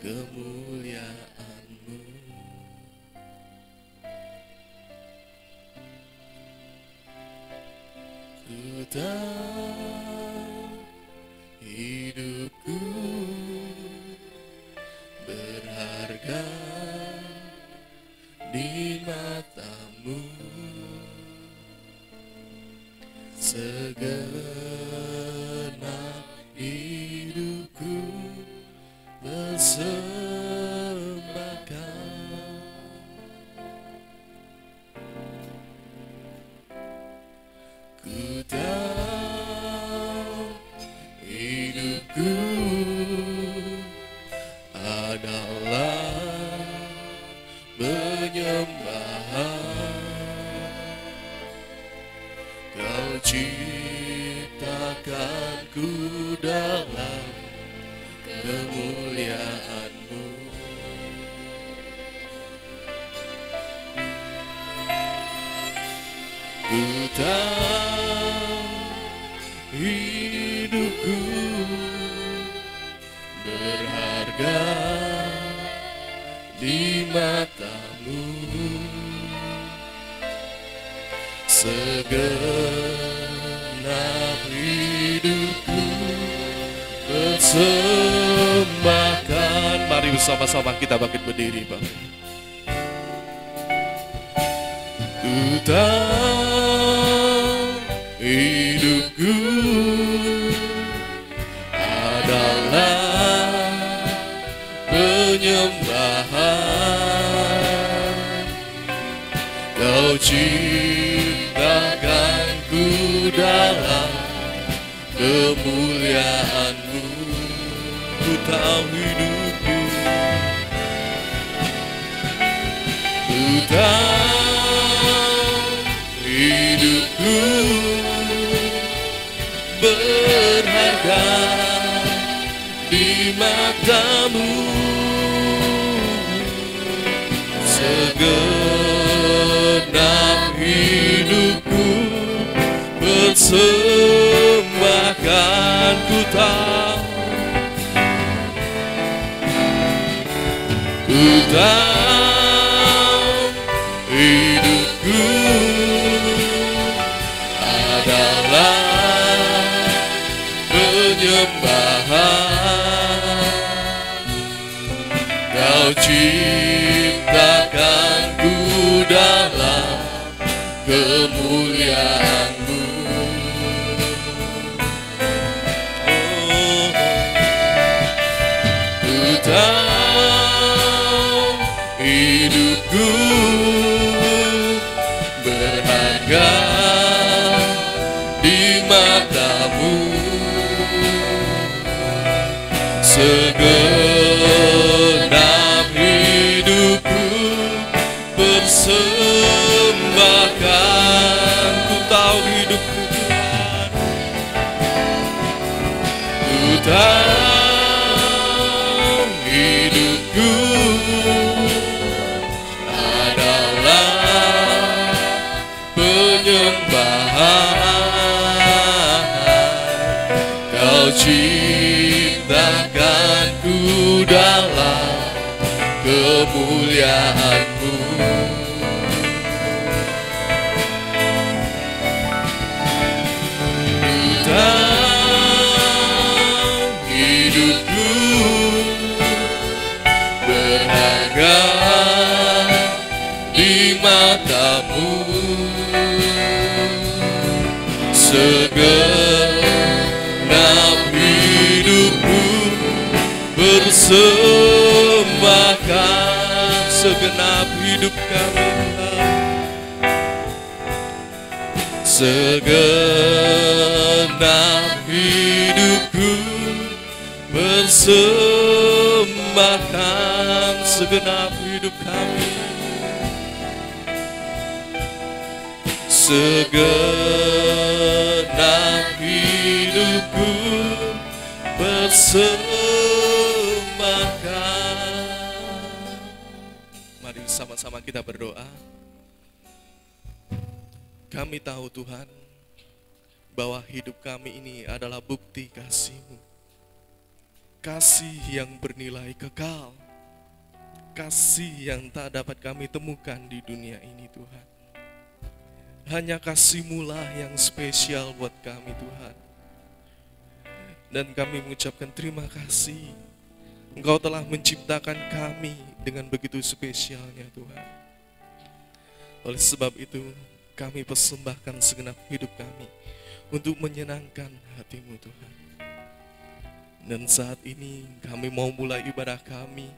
kemuliaan-Mu. Ku tahu hidupku berharga di mata-Mu. Segenap hidupku persembahkan. Ku tahu hidupku adalah penyembahan. Kau ciptakanku dalam kemuliaan-Mu. Ku tahu hidupku berharga di mata-Mu. Segenap hidupku persembahkan. Mari bersama-sama kita bangkit berdiri, Bang. Ku tahu hidupku adalah penyembahan. Kau ciptakanku dalam kemuliaan-Mu. Ku tahu hidupku, ku tahu hidupku berharga di mata-Mu. Segenap hidupku persembahkan. Ku tahu hidupku adalah penyembahan. Kau ciptakanku dalam kemuliaan-Mu. Ku tahu hidupku berharga di mata-Mu. Segenap hidupku persembahkan. Ku tahu hidupku Tuhan, ku tahu hidupku adalah penyembahan. Kau ciptakanku dalam kemuliaan-Mu. Ku tahu hidupku berharga di mata-Mu. Segenap hidupku persembahkan. Segenap hidup kami, segenap hidupku persembahkan. Segenap hidup kami, segenap hidupku persembahkan. Mari sama-sama kita berdoa. Kami tahu Tuhan bahwa hidup kami ini adalah bukti kasih-Mu. kasih yang bernilai kekal, kasih yang tak dapat kami temukan di dunia ini Tuhan. Hanya kasih-Mu lah yang spesial buat kami Tuhan. Dan kami mengucapkan terima kasih, Engkau telah menciptakan kami dengan begitu spesialnya Tuhan. Oleh sebab itu kami persembahkan segenap hidup kami untuk menyenangkan hati-Mu Tuhan. Dan saat ini kami mau mulai ibadah kami.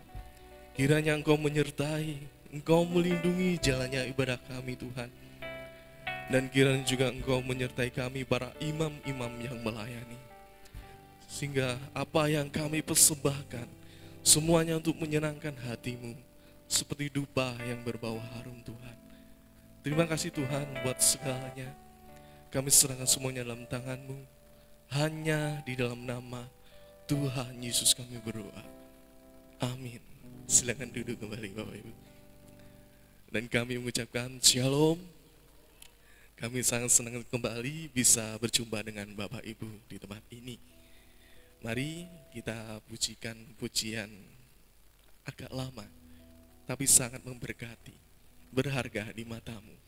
Kiranya Engkau menyertai, Engkau melindungi jalannya ibadah kami Tuhan. Dan kiranya juga Engkau menyertai kami para imam-imam yang melayani. Sehingga apa yang kami persembahkan semuanya untuk menyenangkan hati-Mu, seperti dupa yang berbau harum Tuhan. Terima kasih Tuhan buat segalanya. Kami serahkan semuanya dalam tangan-Mu. Hanya di dalam nama Tuhan Yesus kami berdoa. Amin. Silakan duduk kembali Bapak Ibu. Dan kami mengucapkan Shalom. Kami sangat senang kembali bisa berjumpa dengan Bapak Ibu di tempat ini. Mari kita pujikan pujian agak lama, tapi sangat memberkati, berharga di mata-Mu.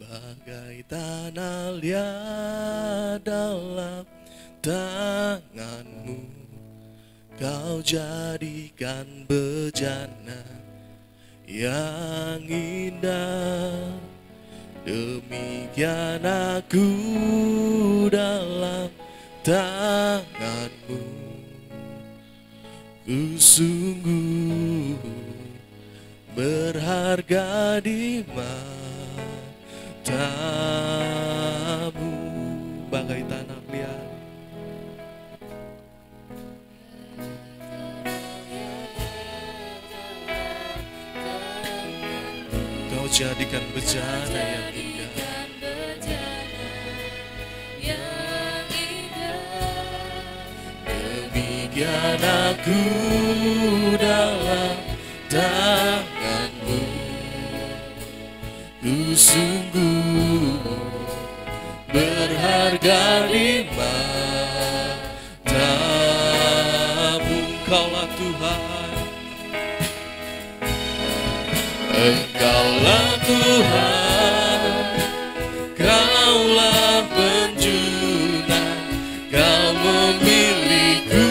Bagai tanah liat dalam tangan-Mu, Kau jadikan bejana yang indah. Demikian aku dalam tangan-Mu, ku sungguh berharga di mata-Mu. Bagai tanah liat, Kau jadikan bejana yang indah. Demikian aku dalam tangan-Mu, ku sungguh berharga di mata-Mu. Engkaulah Tuhan, Engkaulah Tuhan, Kaulah penjuna, Kau memilihku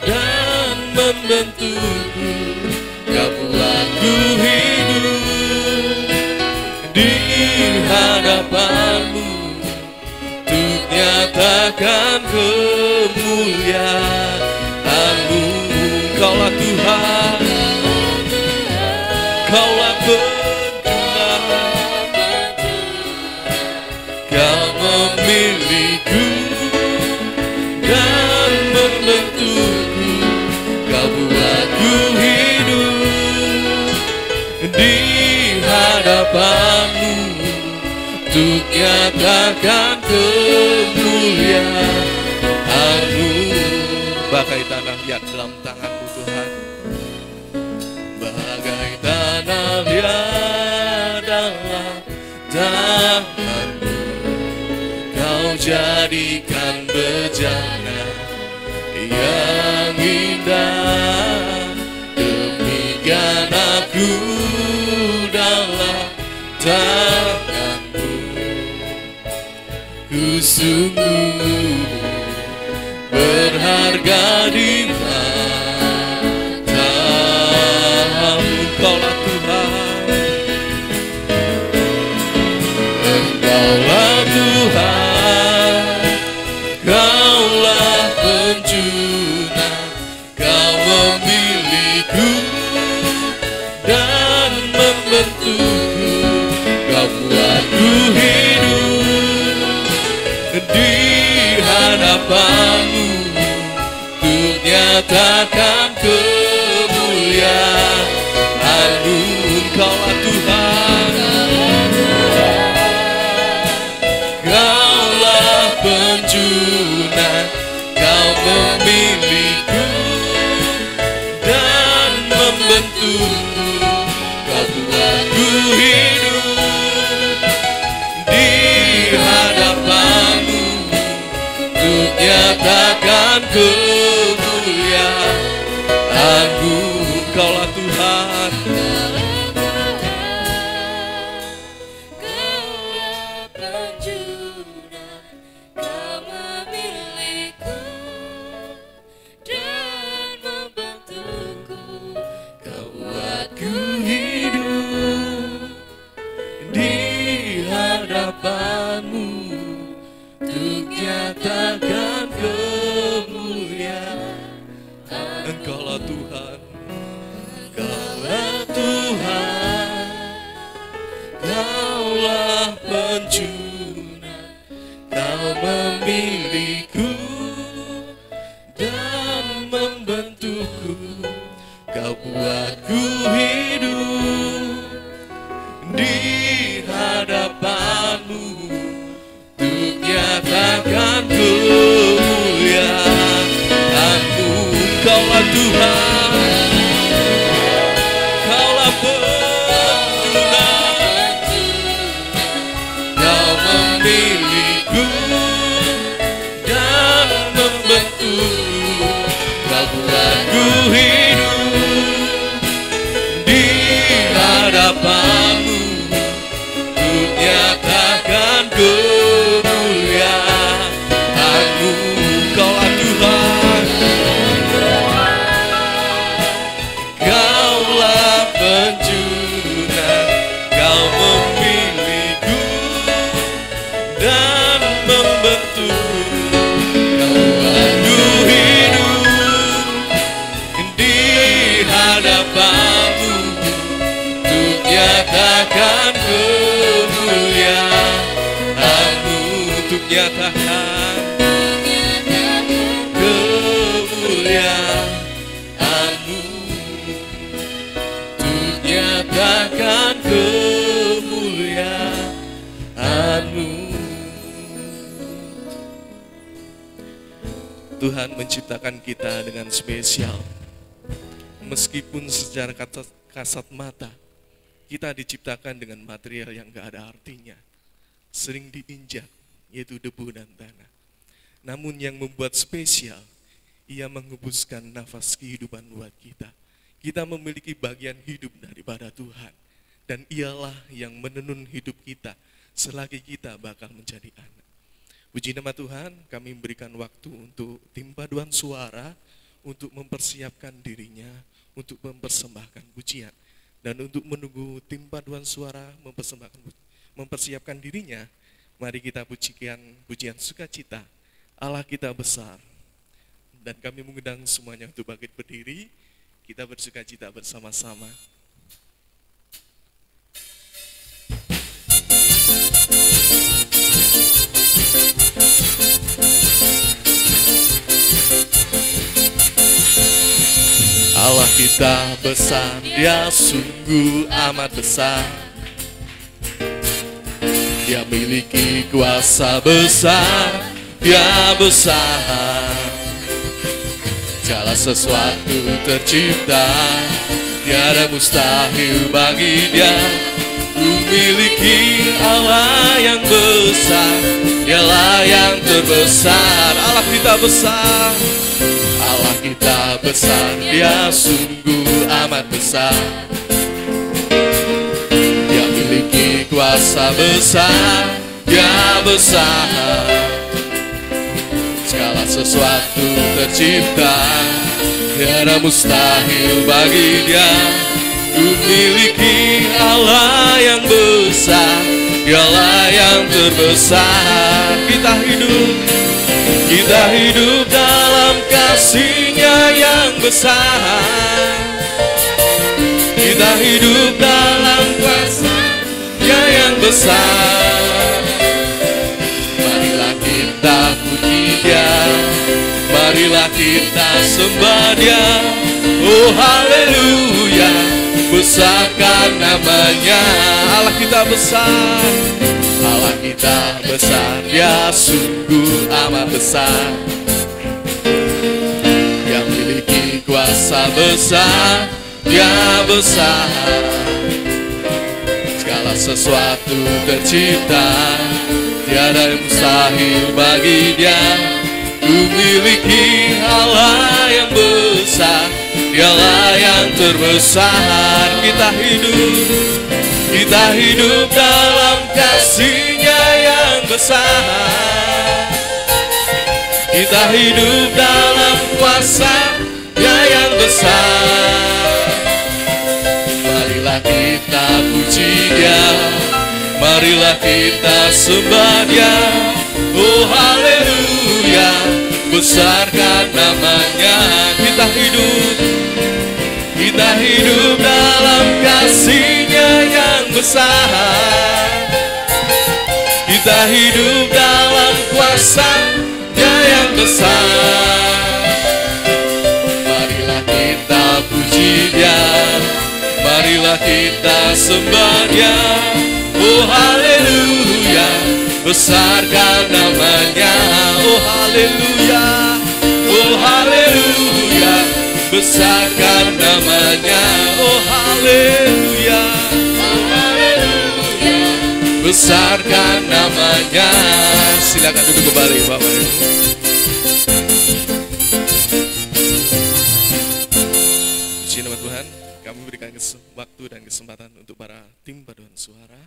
dan membentukku. Kau buatku hidup di hadapan-Mu untuk nyatakan kemuliaan-Mu. Kaulah Tuhan, Kaulah penjuna, Kau memilihku dan membentukku. Kau buatku hidup di hadapan-Mu untuk nyatakan kemuliaan-Mu. Bagai tanah liat dalam tangan-Mu Tuhan, bagai tanah liat dalam tangan-Mu, Kau jadikan bejana yang indah. Demikian aku dalam tangan-Mu, ku sungguh berharga di mata-Mu. Engkaulah Tuhan, Engkaulah Tuhan, Kaulah penjuna, Kau memilihku dan membentukku. Kau buatku hidup di hadapan-Mu untuk nyatakan kemuliaan-Mu. Engkaulah Tuhan, Kaulah penjuna, takkan kemuliaan. Engkaulah Tuhan. Engkaulah Tuhan, Engkaulah Tuhan, Kaulah penjuru, Kau memiliku dan membentukku, Kau buatku hidup di hadapan-Mu untuk nyatakan kemuliaan-Mu. Kaulah Tuhan, Kaulah penjuru, Kau memiliku dan membentukku, Kau buatku hidup di hadapan-Mu untuk nyatakan kemuliaan-Mu. Kaulah Tuhan, Kaulah penjuru, Kau memiliku dan membentukku, Kau buatku hidup di hadapan-Mu untuk nyatakan kemuliaan-Mu, untuk nyatakan kemuliaan-Mu, untuk nyatakan kemuliaan-Mu. Tuhan menciptakan kita dengan spesial. Meskipun secara kasat mata kita diciptakan dengan material yang gak ada artinya, sering diinjak, yaitu debu dan tanah. Namun yang membuat spesial, Ia menghembuskan nafas kehidupan buat kita. Kita memiliki bagian hidup daripada Tuhan, dan Ialah yang menenun hidup kita selagi kita bakal menjadi anak. Puji nama Tuhan, kami memberikan waktu untuk tim paduan suara untuk mempersiapkan dirinya untuk mempersembahkan pujian, dan untuk menunggu tim paduan suara mempersiapkan dirinya. Mari kita pujikan pujian sukacita, Allah kita besar. Dan kami mengundang semuanya untuk bangkit berdiri, kita bersukacita bersama-sama. Allah kita besar, Dia sungguh amat besar. Dia miliki kuasa besar, Dia besar. Segala sesuatu tercipta, tiada mustahil bagi Dia. Memiliki Allah yang besar, Dialah yang terbesar. Allah kita besar, Allah kita besar, Dia sungguh amat besar. Dia miliki kuasa besar, Dia besar. Segala sesuatu tercipta, tiada mustahil bagi Dia. Memiliki Allah yang besar, Dialah yang terbesar. Kita hidup dalam kasih-Nya yang besar. Kita hidup dalam kuasa-Nya yang besar. Marilah kita puji Dia, marilah kita sembah Dia. Oh haleluya, besarkan nama-Nya. Allah kita besar, Allah kita besar, Dia sungguh amat besar. Dia miliki kuasa besar, Dia besar. Segala sesuatu tercipta, tiada yang mustahil bagi Dia. Miliki Allah yang besar, Dialah yang terbesar. Kita hidup dalam kasih-Nya yang besar. Kita hidup dalam kuasa-Nya yang besar. Marilah kita puji Dia, marilah kita sembah Dia. Oh haleluya, besarkan namanya. Kita hidup dalam kasih-Nya yang besar. Kita hidup dalam kuasa-Nya yang besar. Marilah kita puji Dia, marilah kita sembah Dia. Oh haleluya, besarkan namanya. Oh haleluya, oh haleluya, besarkan namanya. Oh haleluya, oh haleluya, besarkan namanya. Silakan duduk kembali Bapak Ibu. Puji nama Tuhan, kami berikan waktu dan kesempatan untuk para tim paduan suara.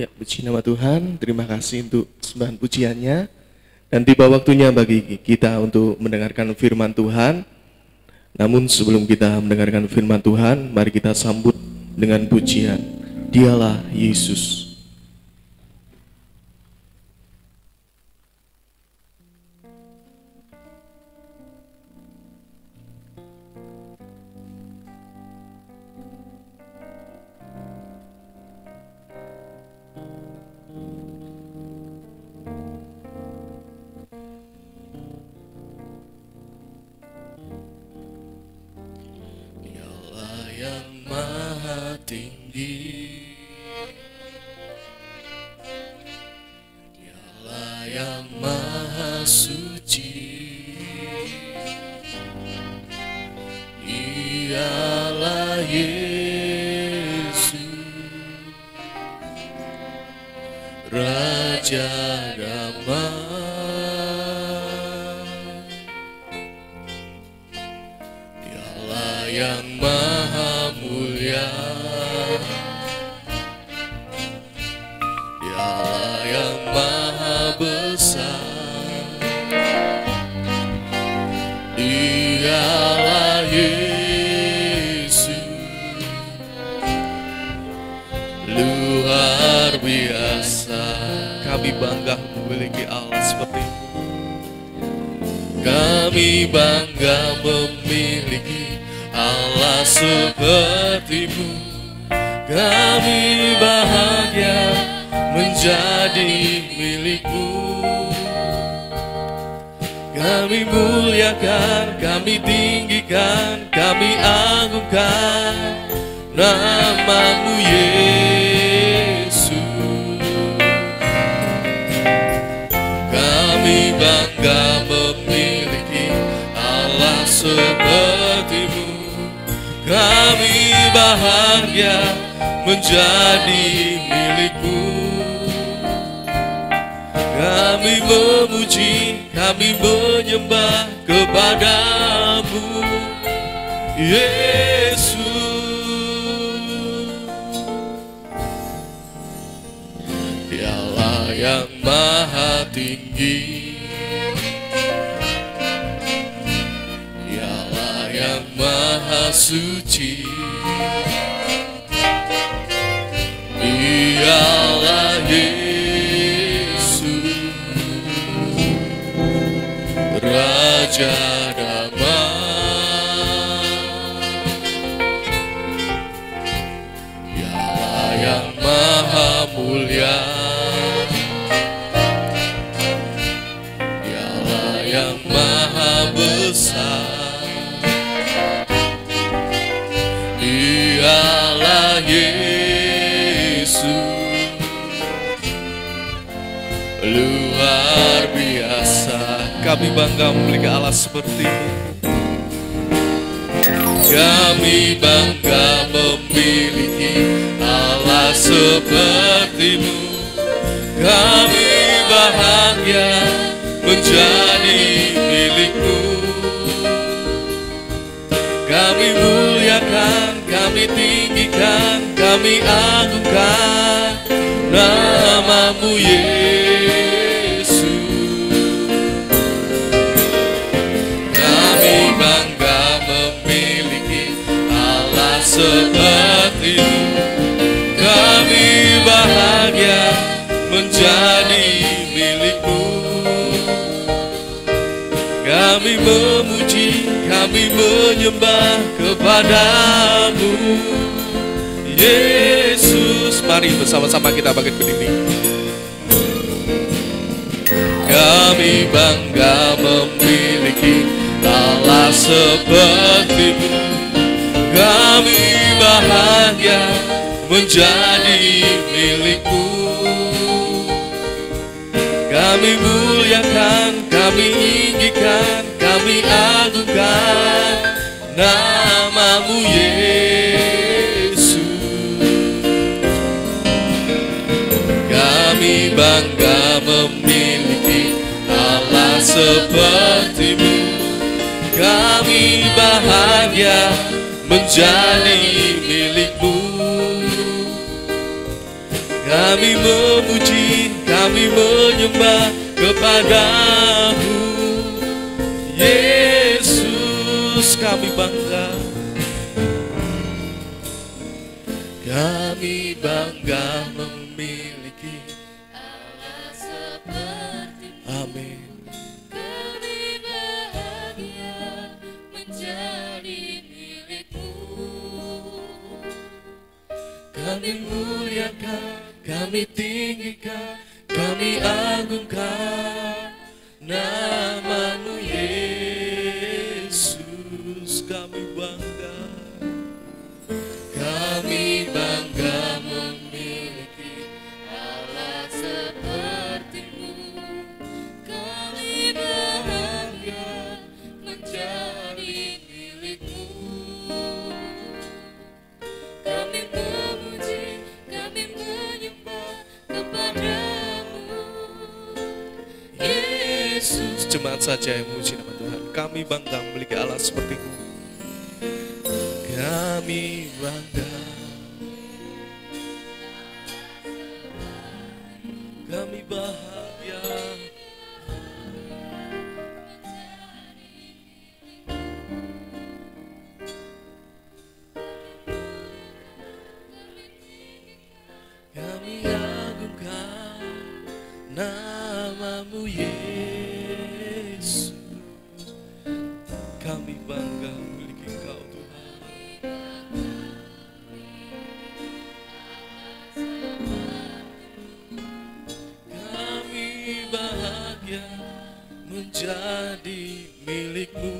Ya, puji nama Tuhan. Terima kasih untuk sembahan pujiannya. Dan tiba waktunya bagi kita untuk mendengarkan firman Tuhan. Namun sebelum kita mendengarkan firman Tuhan, mari kita sambut dengan pujian. Dialah Yesus. Dialah yang maha suci, Dialah Yesus, Raja damai. Dialah yang maha mulia, Dialah yang maha besar, Dialah Yesus, luar biasa. Kami bangga memiliki Allah seperti itu. Kami bangga memiliki Allah seperti-Mu. Kami bahagia menjadi milik-Mu. Kami muliakan, kami tinggikan, kami agungkan nama-Mu Yesus. Kami bangga memiliki Allah seperti-Mu. Kami bahagia menjadi milik-Mu. Kami memuji, kami menyembah kepada-Mu Yesus. Dialah yang maha tinggi, Dialah yang maha suci, Dialah Yesus, Raja damai. Dialah yang maha mulia, Dialah yang maha besar, Dialah Yesus, luar biasa. Kami bangga memiliki Allah seperti-Mu. Kami bangga memiliki Allah seperti-Mu. Kami bahagia menjadi milik-Mu. Kami muliakan, kami tinggikan, kami agungkan nama-Mu Yesus. Kami bangga memiliki Allah seperti-Mu. Kami bahagia menjadi milik-Mu. Kami memuji, kami menyembah kepada-Mu Yesus. Mari bersama-sama kita bangkit berdiri. Kami bangga memiliki Allah seperti-Mu. Kami bahagia menjadi milik-Mu. Kami muliakan, kami tinggikan, kami agungkan nama-Mu Yesus. Kami bangga memiliki Allah seperti-Mu. Kami bahagia menjadi milik-Mu. Kami Kami memuji, kami menyembah kepadamu, Yesus. Kami bangga, kami bangga memiliki Allah seperti-Mu. Amin. Kami bahagia menjadi milik-Mu. Kami muliakan, kami tinggikan, kami agungkan nama-Mu, Yesus. Kami bangga, kami bangga Memiliki Allah seperti-Mu. Kami bahagia menjadi milik-Mu. Kami memuji, kami menyembah kepadamu, Yesus. Jemaat saja yang memuji nama Tuhan. Kami bangga memiliki Allah seperti-Mu. Kami bangga, kami bahagia. Kami agungkan nama-Mu, Yesus. Kami bangga memiliki Engkau, Tuhan. Kami bahagia menjadi milik-Mu.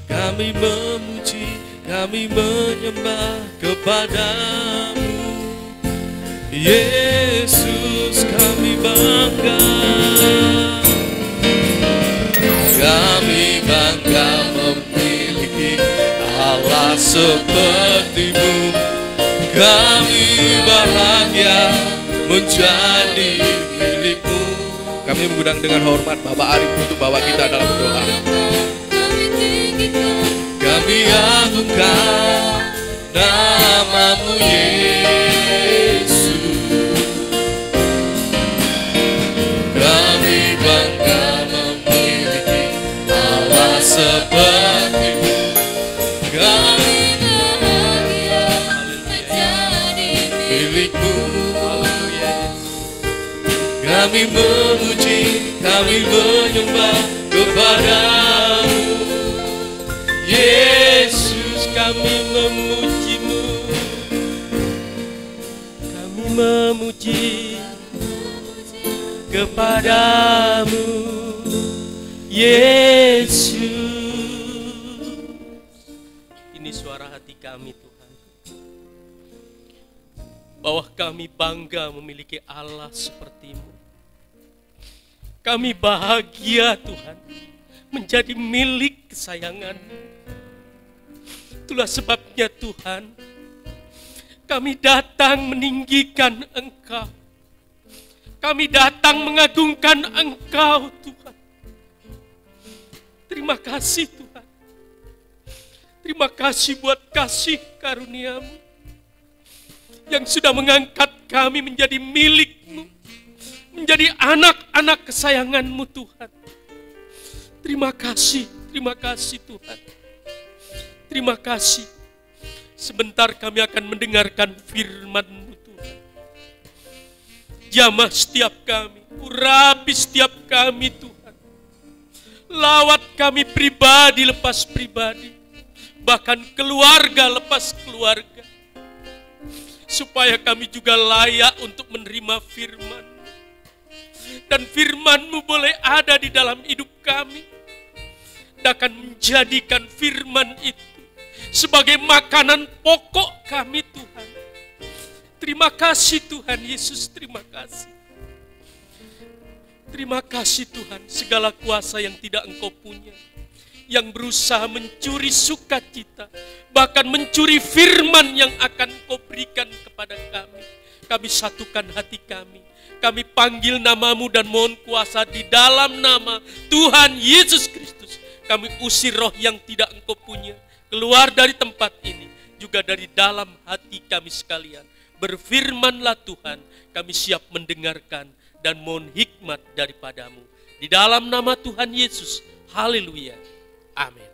Kami memuji, kami menyembah kepadamu, Yesus. Kami bangga, kami bangga memiliki Allah seperti-Mu. Kami bahagia menjadi milik-Mu. Kami mengundang dengan hormat Bapak Arif untuk bawa kita dalam doa. Kami tinggikan, Kami agungkan nama-Mu, Yesus. Kami bangga memiliki Allah seperti-Mu. Kami bahagia menjadi milik-Mu. Kami memuji, kami menyembah kepadamu, Yesus. Kami memuji-Mu, kami memuji kepadamu, Yesus. Ini suara hati kami, Tuhan, bahwa kami bangga memiliki Allah seperti-Mu. Kami bahagia, Tuhan, menjadi milik kesayangan-Mu. Itulah sebabnya, Tuhan, kami datang meninggikan Engkau. Kami datang mengagungkan Engkau, Tuhan. Terima kasih, Tuhan. Terima kasih buat kasih karunia-Mu yang sudah mengangkat kami menjadi milik-Mu, menjadi anak-anak kesayangan-Mu, Tuhan. Terima kasih Tuhan. Terima kasih. Sebentar kami akan mendengarkan firman-Mu, Tuhan. Jamah setiap kami, urapi setiap kami, Tuhan. Lawat kami pribadi lepas pribadi, bahkan keluarga lepas keluarga, supaya kami juga layak untuk menerima firman. Dan firman-Mu boleh ada di dalam hidup kami, dan akan menjadikan firman itu sebagai makanan pokok kami, Tuhan. Terima kasih Tuhan Yesus, terima kasih. Terima kasih Tuhan, segala kuasa yang tidak Engkau punya, yang berusaha mencuri sukacita, bahkan mencuri firman yang akan Engkau berikan kepada kami. Kami satukan hati kami. Kami panggil nama-Mu dan mohon kuasa di dalam nama Tuhan Yesus Kristus. Kami usir roh yang tidak Engkau punya keluar dari tempat ini, juga dari dalam hati kami sekalian. Berfirmanlah Tuhan, kami siap mendengarkan dan mohon hikmat daripadamu. Di dalam nama Tuhan Yesus, haleluya, amin.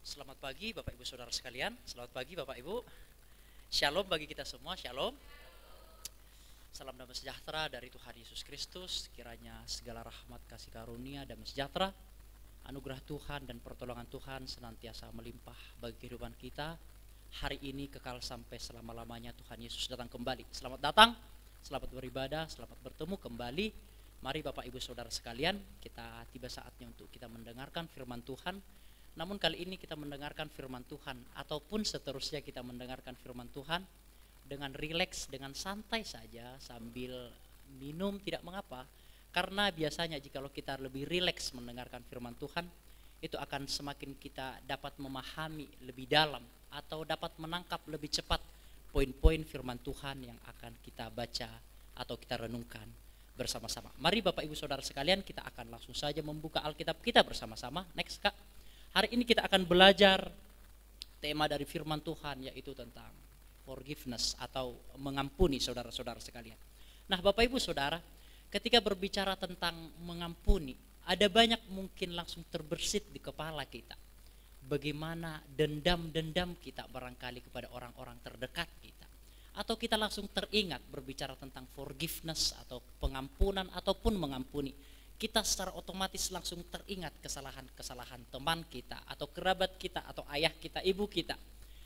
Selamat pagi Bapak Ibu Saudara sekalian. Selamat pagi Bapak Ibu. Shalom bagi kita semua, shalom. Salam damai sejahtera dari Tuhan Yesus Kristus. Kiranya segala rahmat, kasih karunia, damai sejahtera, anugerah Tuhan dan pertolongan Tuhan senantiasa melimpah bagi kehidupan kita. Hari ini kekal sampai selama-lamanya. Tuhan Yesus datang kembali. Selamat datang, selamat beribadah, selamat bertemu kembali. Mari Bapak Ibu Saudara sekalian, kita tiba saatnya untuk kita mendengarkan firman Tuhan. Namun kali ini kita mendengarkan firman Tuhan, ataupun seterusnya kita mendengarkan firman Tuhan dengan rileks, dengan santai saja sambil minum, tidak mengapa. Karena biasanya jikalau kita lebih rileks mendengarkan firman Tuhan, itu akan semakin kita dapat memahami lebih dalam atau dapat menangkap lebih cepat poin-poin firman Tuhan yang akan kita baca atau kita renungkan bersama-sama. Mari Bapak Ibu Saudara sekalian, kita akan langsung saja membuka Alkitab kita bersama-sama. Next Kak. Hari ini kita akan belajar tema dari firman Tuhan, yaitu tentang forgiveness atau mengampuni saudara-saudara sekalian. Nah Bapak Ibu Saudara, ketika berbicara tentang mengampuni, ada banyak mungkin langsung terbersit di kepala kita. Bagaimana dendam-dendam kita barangkali kepada orang-orang terdekat kita. Atau kita langsung teringat berbicara tentang forgiveness atau pengampunan ataupun mengampuni. Kita secara otomatis langsung teringat kesalahan-kesalahan teman kita atau kerabat kita atau ayah kita, ibu kita.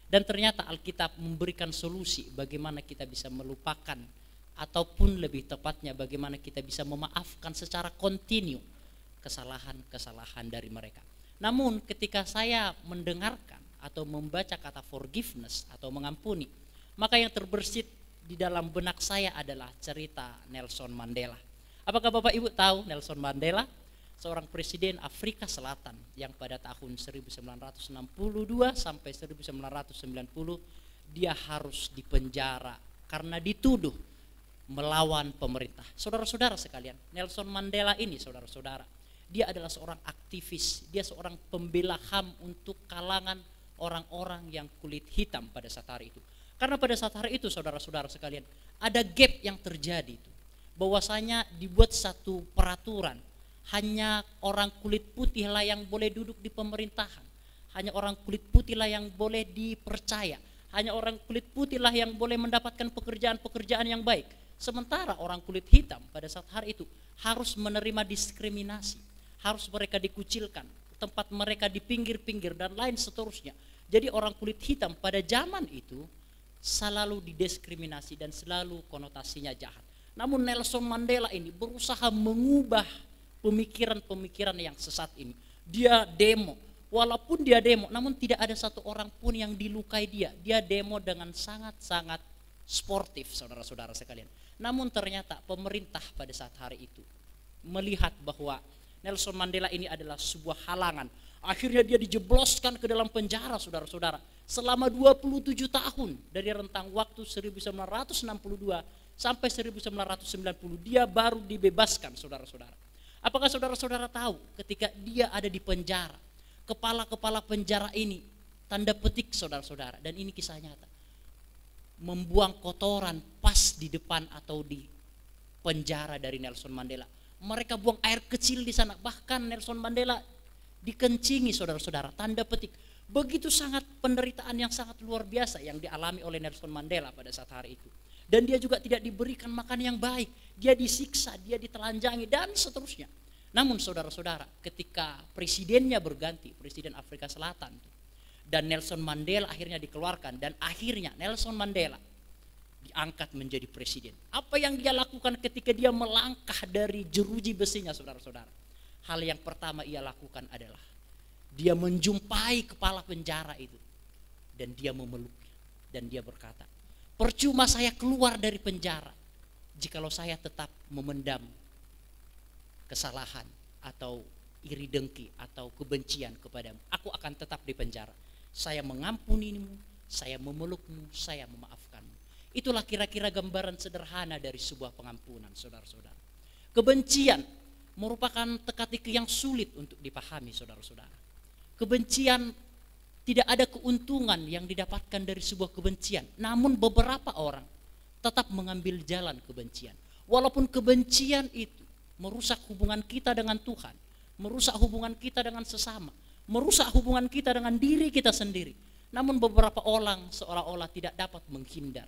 Dan ternyata Alkitab memberikan solusi bagaimana kita bisa melupakan ataupun lebih tepatnya bagaimana kita bisa memaafkan secara kontinu kesalahan-kesalahan dari mereka. Namun ketika saya mendengarkan atau membaca kata forgiveness atau mengampuni, maka yang terbersit di dalam benak saya adalah cerita Nelson Mandela. Apakah Bapak Ibu tahu Nelson Mandela? Seorang presiden Afrika Selatan yang pada tahun 1962 sampai 1990 dia harus dipenjara karena dituduh melawan pemerintah. Saudara-saudara sekalian, Nelson Mandela ini saudara-saudara, dia adalah seorang aktivis, dia seorang pembela HAM untuk kalangan orang-orang yang kulit hitam pada saat hari itu. Karena pada saat hari itu saudara-saudara sekalian, ada gap yang terjadi itu. Bahwasanya dibuat satu peraturan, hanya orang kulit putih lah yang boleh duduk di pemerintahan, hanya orang kulit putih lah yang boleh dipercaya, hanya orang kulit putih lah yang boleh mendapatkan pekerjaan-pekerjaan yang baik. Sementara orang kulit hitam pada saat hari itu harus menerima diskriminasi, harus mereka dikucilkan, tempat mereka di pinggir-pinggir dan lain seterusnya. Jadi orang kulit hitam pada zaman itu selalu didiskriminasi dan selalu konotasinya jahat. Namun Nelson Mandela ini berusaha mengubah pemikiran-pemikiran yang sesat ini. Dia demo, walaupun dia demo, namun tidak ada satu orang pun yang dilukai dia. Dia demo dengan sangat-sangat sportif saudara-saudara sekalian. Namun ternyata pemerintah pada saat hari itu melihat bahwa Nelson Mandela ini adalah sebuah halangan. Akhirnya dia dijebloskan ke dalam penjara saudara-saudara. Selama 27 tahun dari rentang waktu 1962 sampai 1990 dia baru dibebaskan saudara-saudara. Apakah saudara-saudara tahu ketika dia ada di penjara, kepala-kepala penjara ini tanda petik saudara-saudara, dan ini kisah nyata, membuang kotoran pas di depan atau di penjara dari Nelson Mandela. Mereka buang air kecil di sana, bahkan Nelson Mandela dikencingi saudara-saudara, tanda petik. Begitu sangat penderitaan yang sangat luar biasa yang dialami oleh Nelson Mandela pada saat hari itu. Dan dia juga tidak diberikan makan yang baik, dia disiksa, dia ditelanjangi dan seterusnya. Namun saudara-saudara, ketika presidennya berganti, presiden Afrika Selatan, dan Nelson Mandela akhirnya dikeluarkan, dan akhirnya Nelson Mandela diangkat menjadi presiden. Apa yang dia lakukan ketika dia melangkah dari jeruji besinya saudara-saudara? Hal yang pertama ia lakukan adalah dia menjumpai kepala penjara itu dan dia memeluknya dan dia berkata, percuma saya keluar dari penjara jikalau saya tetap memendam kesalahan atau iri dengki atau kebencian kepadamu, aku akan tetap di penjara. Saya mengampunimu, saya memelukmu, saya memaafkanmu. Itulah kira-kira gambaran sederhana dari sebuah pengampunan, saudara-saudara. Kebencian merupakan teka-teki yang sulit untuk dipahami, saudara-saudara. Kebencian, tidak ada keuntungan yang didapatkan dari sebuah kebencian. Namun beberapa orang tetap mengambil jalan kebencian. Walaupun kebencian itu merusak hubungan kita dengan Tuhan, merusak hubungan kita dengan sesama, merusak hubungan kita dengan diri kita sendiri. Namun beberapa orang seolah-olah tidak dapat menghindar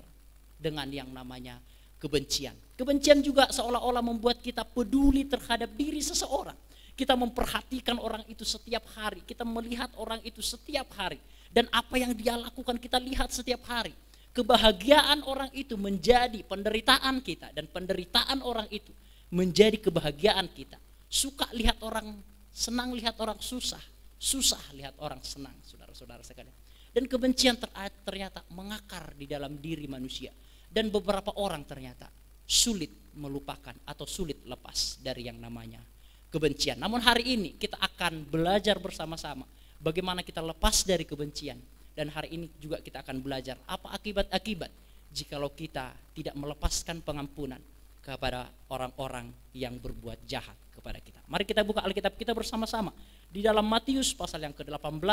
dengan yang namanya kebencian. Kebencian juga seolah-olah membuat kita peduli terhadap diri seseorang. Kita memperhatikan orang itu setiap hari, kita melihat orang itu setiap hari, dan apa yang dia lakukan kita lihat setiap hari. Kebahagiaan orang itu menjadi penderitaan kita, dan penderitaan orang itu menjadi kebahagiaan kita. Suka lihat orang senang, lihat orang susah, susah lihat orang senang, saudara-saudara sekalian. Dan kebencian ternyata mengakar di dalam diri manusia, dan beberapa orang ternyata sulit melupakan atau sulit lepas dari yang namanya kebencian. Namun hari ini kita akan belajar bersama-sama bagaimana kita lepas dari kebencian. Dan hari ini juga kita akan belajar apa akibat-akibat jikalau kita tidak melepaskan pengampunan kepada orang-orang yang berbuat jahat kepada kita. Mari kita buka Alkitab kita bersama-sama di dalam Matius pasal yang ke-18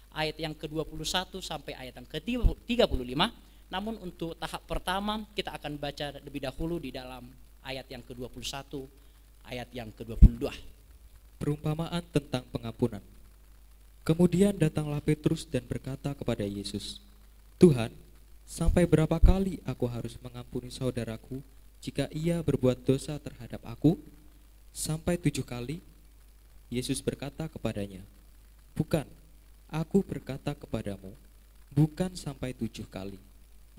ayat yang ke-21 sampai ayat yang ke-35. Namun untuk tahap pertama kita akan baca lebih dahulu di dalam ayat yang ke-21 ayat yang ke-22. Perumpamaan tentang pengampunan. Kemudian datanglah Petrus dan berkata kepada Yesus, Tuhan, sampai berapa kali aku harus mengampuni saudaraku jika ia berbuat dosa terhadap aku? Sampai 7 kali? Yesus berkata kepadanya, bukan, aku berkata kepadamu, bukan sampai 7 kali,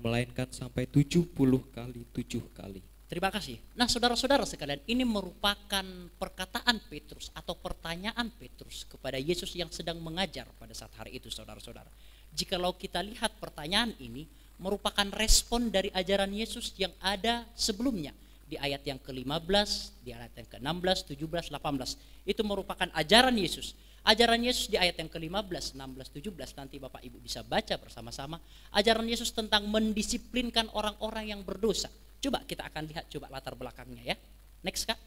melainkan sampai 70 kali 7 kali. Terima kasih. Nah, saudara-saudara sekalian, ini merupakan perkataan Petrus atau pertanyaan Petrus kepada Yesus yang sedang mengajar pada saat hari itu, saudara-saudara. Jikalau kita lihat pertanyaan ini merupakan respon dari ajaran Yesus yang ada sebelumnya di ayat yang ke-15, di ayat yang ke-16, 17, 18. Itu merupakan ajaran Yesus. Ajaran Yesus di ayat yang ke-15, 16, 17 nanti Bapak Ibu bisa baca bersama-sama. Ajaran Yesus tentang mendisiplinkan orang-orang yang berdosa. Coba kita akan lihat coba latar belakangnya ya. Next Kak.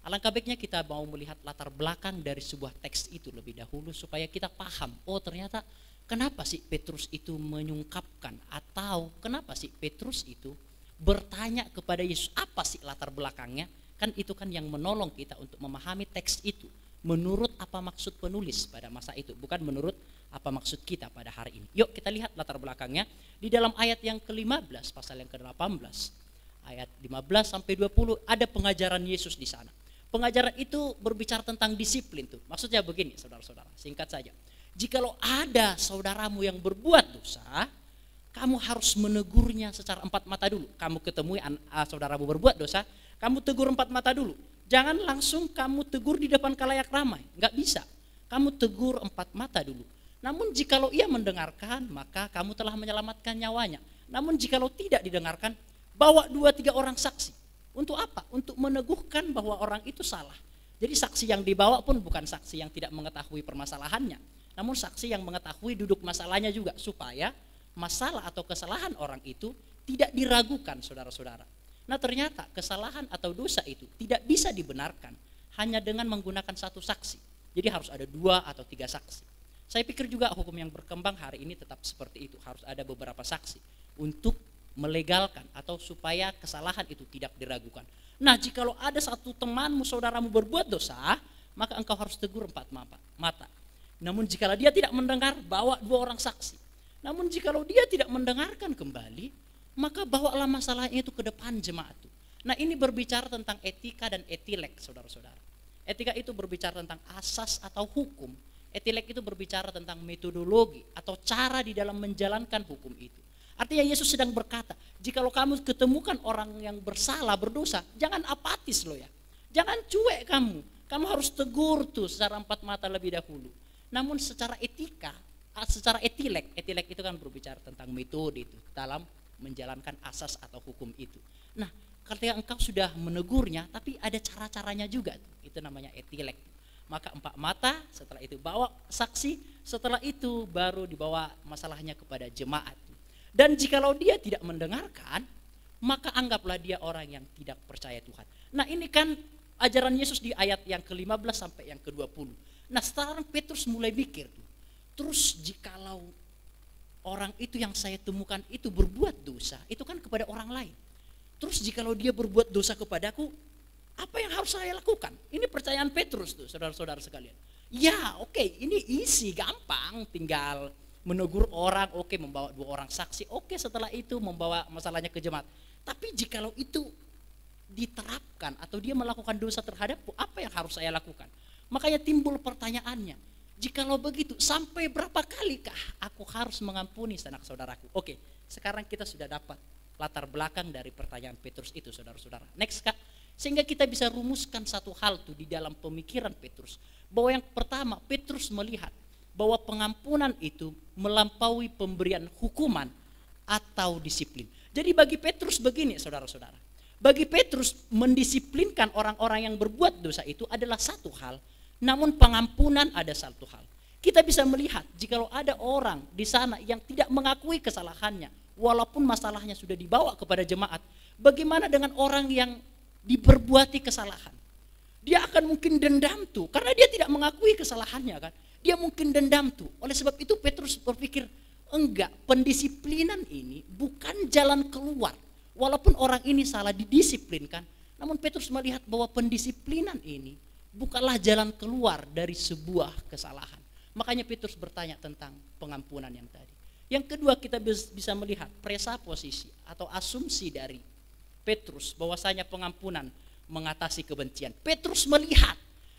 Alangkah baiknya kita mau melihat latar belakang dari sebuah teks itu lebih dahulu supaya kita paham. Oh ternyata kenapa sih Petrus itu menyungkapkan atau kenapa sih Petrus itu bertanya kepada Yesus apa sih latar belakangnya. Kan itu kan yang menolong kita untuk memahami teks itu. Menurut apa maksud penulis pada masa itu. Bukan menurut apa maksud kita pada hari ini. Yuk kita lihat latar belakangnya. Di dalam ayat yang ke-15 pasal yang ke-18. Ayat 15 sampai 20 ada pengajaran Yesus di sana. Pengajaran itu berbicara tentang disiplin tuh. Maksudnya begini saudara-saudara, singkat saja. Jikalau ada saudaramu yang berbuat dosa, kamu harus menegurnya secara 4 mata dulu. Kamu ketemui saudaramu berbuat dosa, kamu tegur 4 mata dulu. Jangan langsung kamu tegur di depan khalayak ramai, enggak bisa. Kamu tegur 4 mata dulu. Namun jikalau ia mendengarkan, maka kamu telah menyelamatkan nyawanya. Namun jikalau tidak didengarkan, bawa 2-3 orang saksi. Untuk apa? Untuk meneguhkan bahwa orang itu salah. Jadi saksi yang dibawa pun bukan saksi yang tidak mengetahui permasalahannya. Namun saksi yang mengetahui duduk masalahnya juga. Supaya masalah atau kesalahan orang itu tidak diragukan saudara-saudara. Nah ternyata kesalahan atau dosa itu tidak bisa dibenarkan hanya dengan menggunakan 1 saksi. Jadi harus ada 2 atau 3 saksi. Saya pikir juga hukum yang berkembang hari ini tetap seperti itu. Harus ada beberapa saksi untuk melegalkan atau supaya kesalahan itu tidak diragukan. Nah jikalau ada satu temanmu, saudaramu berbuat dosa, maka engkau harus tegur 4 mata. Namun jikalau dia tidak mendengar, bawa 2 orang saksi. Namun jikalau dia tidak mendengarkan kembali, maka bawalah masalahnya itu ke depan jemaat itu. Nah ini berbicara tentang etika dan etilek saudara-saudara. Etika itu berbicara tentang asas atau hukum. Etilek itu berbicara tentang metodologi atau cara di dalam menjalankan hukum itu. Artinya Yesus sedang berkata, jikalau kamu ketemukan orang yang bersalah, berdosa, jangan apatis loh ya. Jangan cuek kamu. Kamu harus tegur tuh secara 4 mata lebih dahulu. Namun secara etika, secara etilek itu kan berbicara tentang metode itu dalam menjalankan asas atau hukum itu. Nah, ketika engkau sudah menegurnya, tapi ada cara-caranya juga tuh. Itu namanya etilek. maka 4 mata, setelah itu bawa saksi, setelah itu baru dibawa masalahnya kepada jemaat. Dan jikalau dia tidak mendengarkan, maka anggaplah dia orang yang tidak percaya Tuhan. Nah, ini kan ajaran Yesus di ayat yang ke-15 sampai yang ke-20. Nah, sekarang Petrus mulai mikir tuh. Terus jikalau orang itu yang saya temukan itu berbuat dosa, itu kan kepada orang lain. Terus jikalau dia berbuat dosa kepadaku, apa yang harus saya lakukan? Ini percayaan Petrus tuh, saudara-saudara sekalian. Ya, oke, ini easy, gampang, tinggal menegur orang, oke, membawa 2 orang saksi, oke, setelah itu membawa masalahnya ke jemaat. Tapi jikalau itu diterapkan atau dia melakukan dosa terhadapku, apa yang harus saya lakukan? Makanya timbul pertanyaannya, jikalau begitu, sampai berapa kalikah aku harus mengampuni sanak saudaraku? Oke, sekarang kita sudah dapat latar belakang dari pertanyaan Petrus itu, saudara-saudara. Next, Kak. Sehingga kita bisa rumuskan satu hal tuh di dalam pemikiran Petrus. Bahwa yang pertama, Petrus melihat bahwa pengampunan itu melampaui pemberian hukuman atau disiplin. Jadi bagi Petrus begini, saudara-saudara. Bagi Petrus, mendisiplinkan orang-orang yang berbuat dosa itu adalah satu hal, namun pengampunan ada satu hal. Kita bisa melihat jikalau ada orang di sana yang tidak mengakui kesalahannya, walaupun masalahnya sudah dibawa kepada jemaat, bagaimana dengan orang yang diperbuati kesalahan? Dia akan mungkin dendam tuh, karena dia tidak mengakui kesalahannya kan. Dia mungkin dendam tuh. Oleh sebab itu Petrus berpikir, enggak, pendisiplinan ini bukan jalan keluar. Walaupun orang ini salah didisiplinkan, namun Petrus melihat bahwa pendisiplinan ini bukanlah jalan keluar dari sebuah kesalahan. Makanya Petrus bertanya tentang pengampunan yang tadi. Yang kedua, kita bisa melihat presaposisi atau asumsi dari Petrus bahwasanya pengampunan mengatasi kebencian. Petrus melihat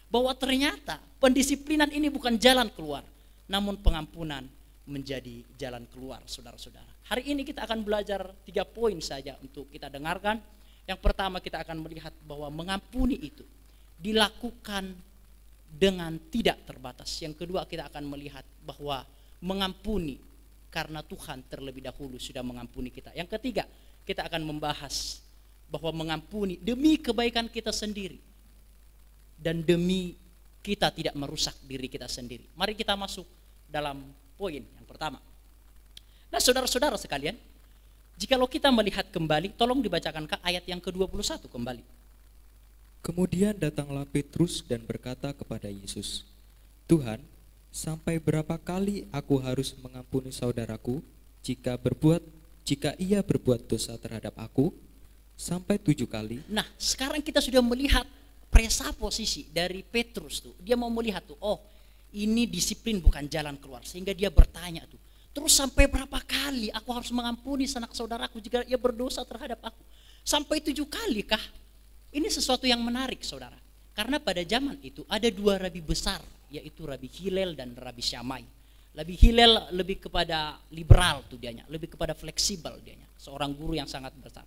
bahwa ternyata pendisiplinan ini bukan jalan keluar, namun pengampunan menjadi jalan keluar, saudara-saudara. Hari ini kita akan belajar 3 poin saja untuk kita dengarkan. Yang pertama, kita akan melihat bahwa mengampuni itu dilakukan dengan tidak terbatas. Yang kedua, kita akan melihat bahwa mengampuni karena Tuhan terlebih dahulu sudah mengampuni kita. Yang ketiga, kita akan membahas bahwa mengampuni demi kebaikan kita sendiri dan demi kita tidak merusak diri kita sendiri. Mari kita masuk dalam poin yang pertama. Nah, saudara-saudara sekalian, jikalau kita melihat kembali, tolong dibacakan ke ayat yang ke-21 kembali. Kemudian datanglah Petrus dan berkata kepada Yesus, Tuhan, sampai berapa kali aku harus mengampuni saudaraku jika ia berbuat dosa terhadap aku? Sampai 7 kali. Nah, sekarang kita sudah melihat presaposisi dari Petrus tuh. Dia mau melihat tuh, oh, ini disiplin bukan jalan keluar. Sehingga dia bertanya tuh, terus sampai berapa kali aku harus mengampuni sanak saudaraku jika ia berdosa terhadap aku? Sampai 7 kali kah? Ini sesuatu yang menarik, saudara. Karena pada zaman itu ada 2 rabi besar, yaitu Rabi Hillel dan Rabi Shammai. Rabi Hillel lebih kepada liberal tuh dianya, lebih kepada fleksibel dianya, seorang guru yang sangat besar.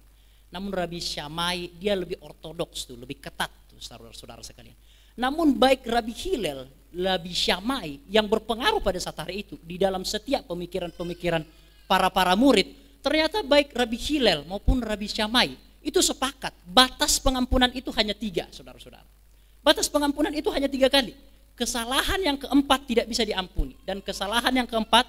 Namun Rabi Shammai dia lebih ortodoks tuh, lebih ketat tuh, saudara-saudara sekalian. Namun baik Rabi Hillel, Rabi Shammai yang berpengaruh pada saat hari itu di dalam setiap pemikiran-pemikiran para murid, ternyata baik Rabi Hillel maupun Rabi Shammai itu sepakat batas pengampunan itu hanya 3, saudara-saudara. Batas pengampunan itu hanya 3 kali. Kesalahan yang keempat tidak bisa diampuni, dan kesalahan yang keempat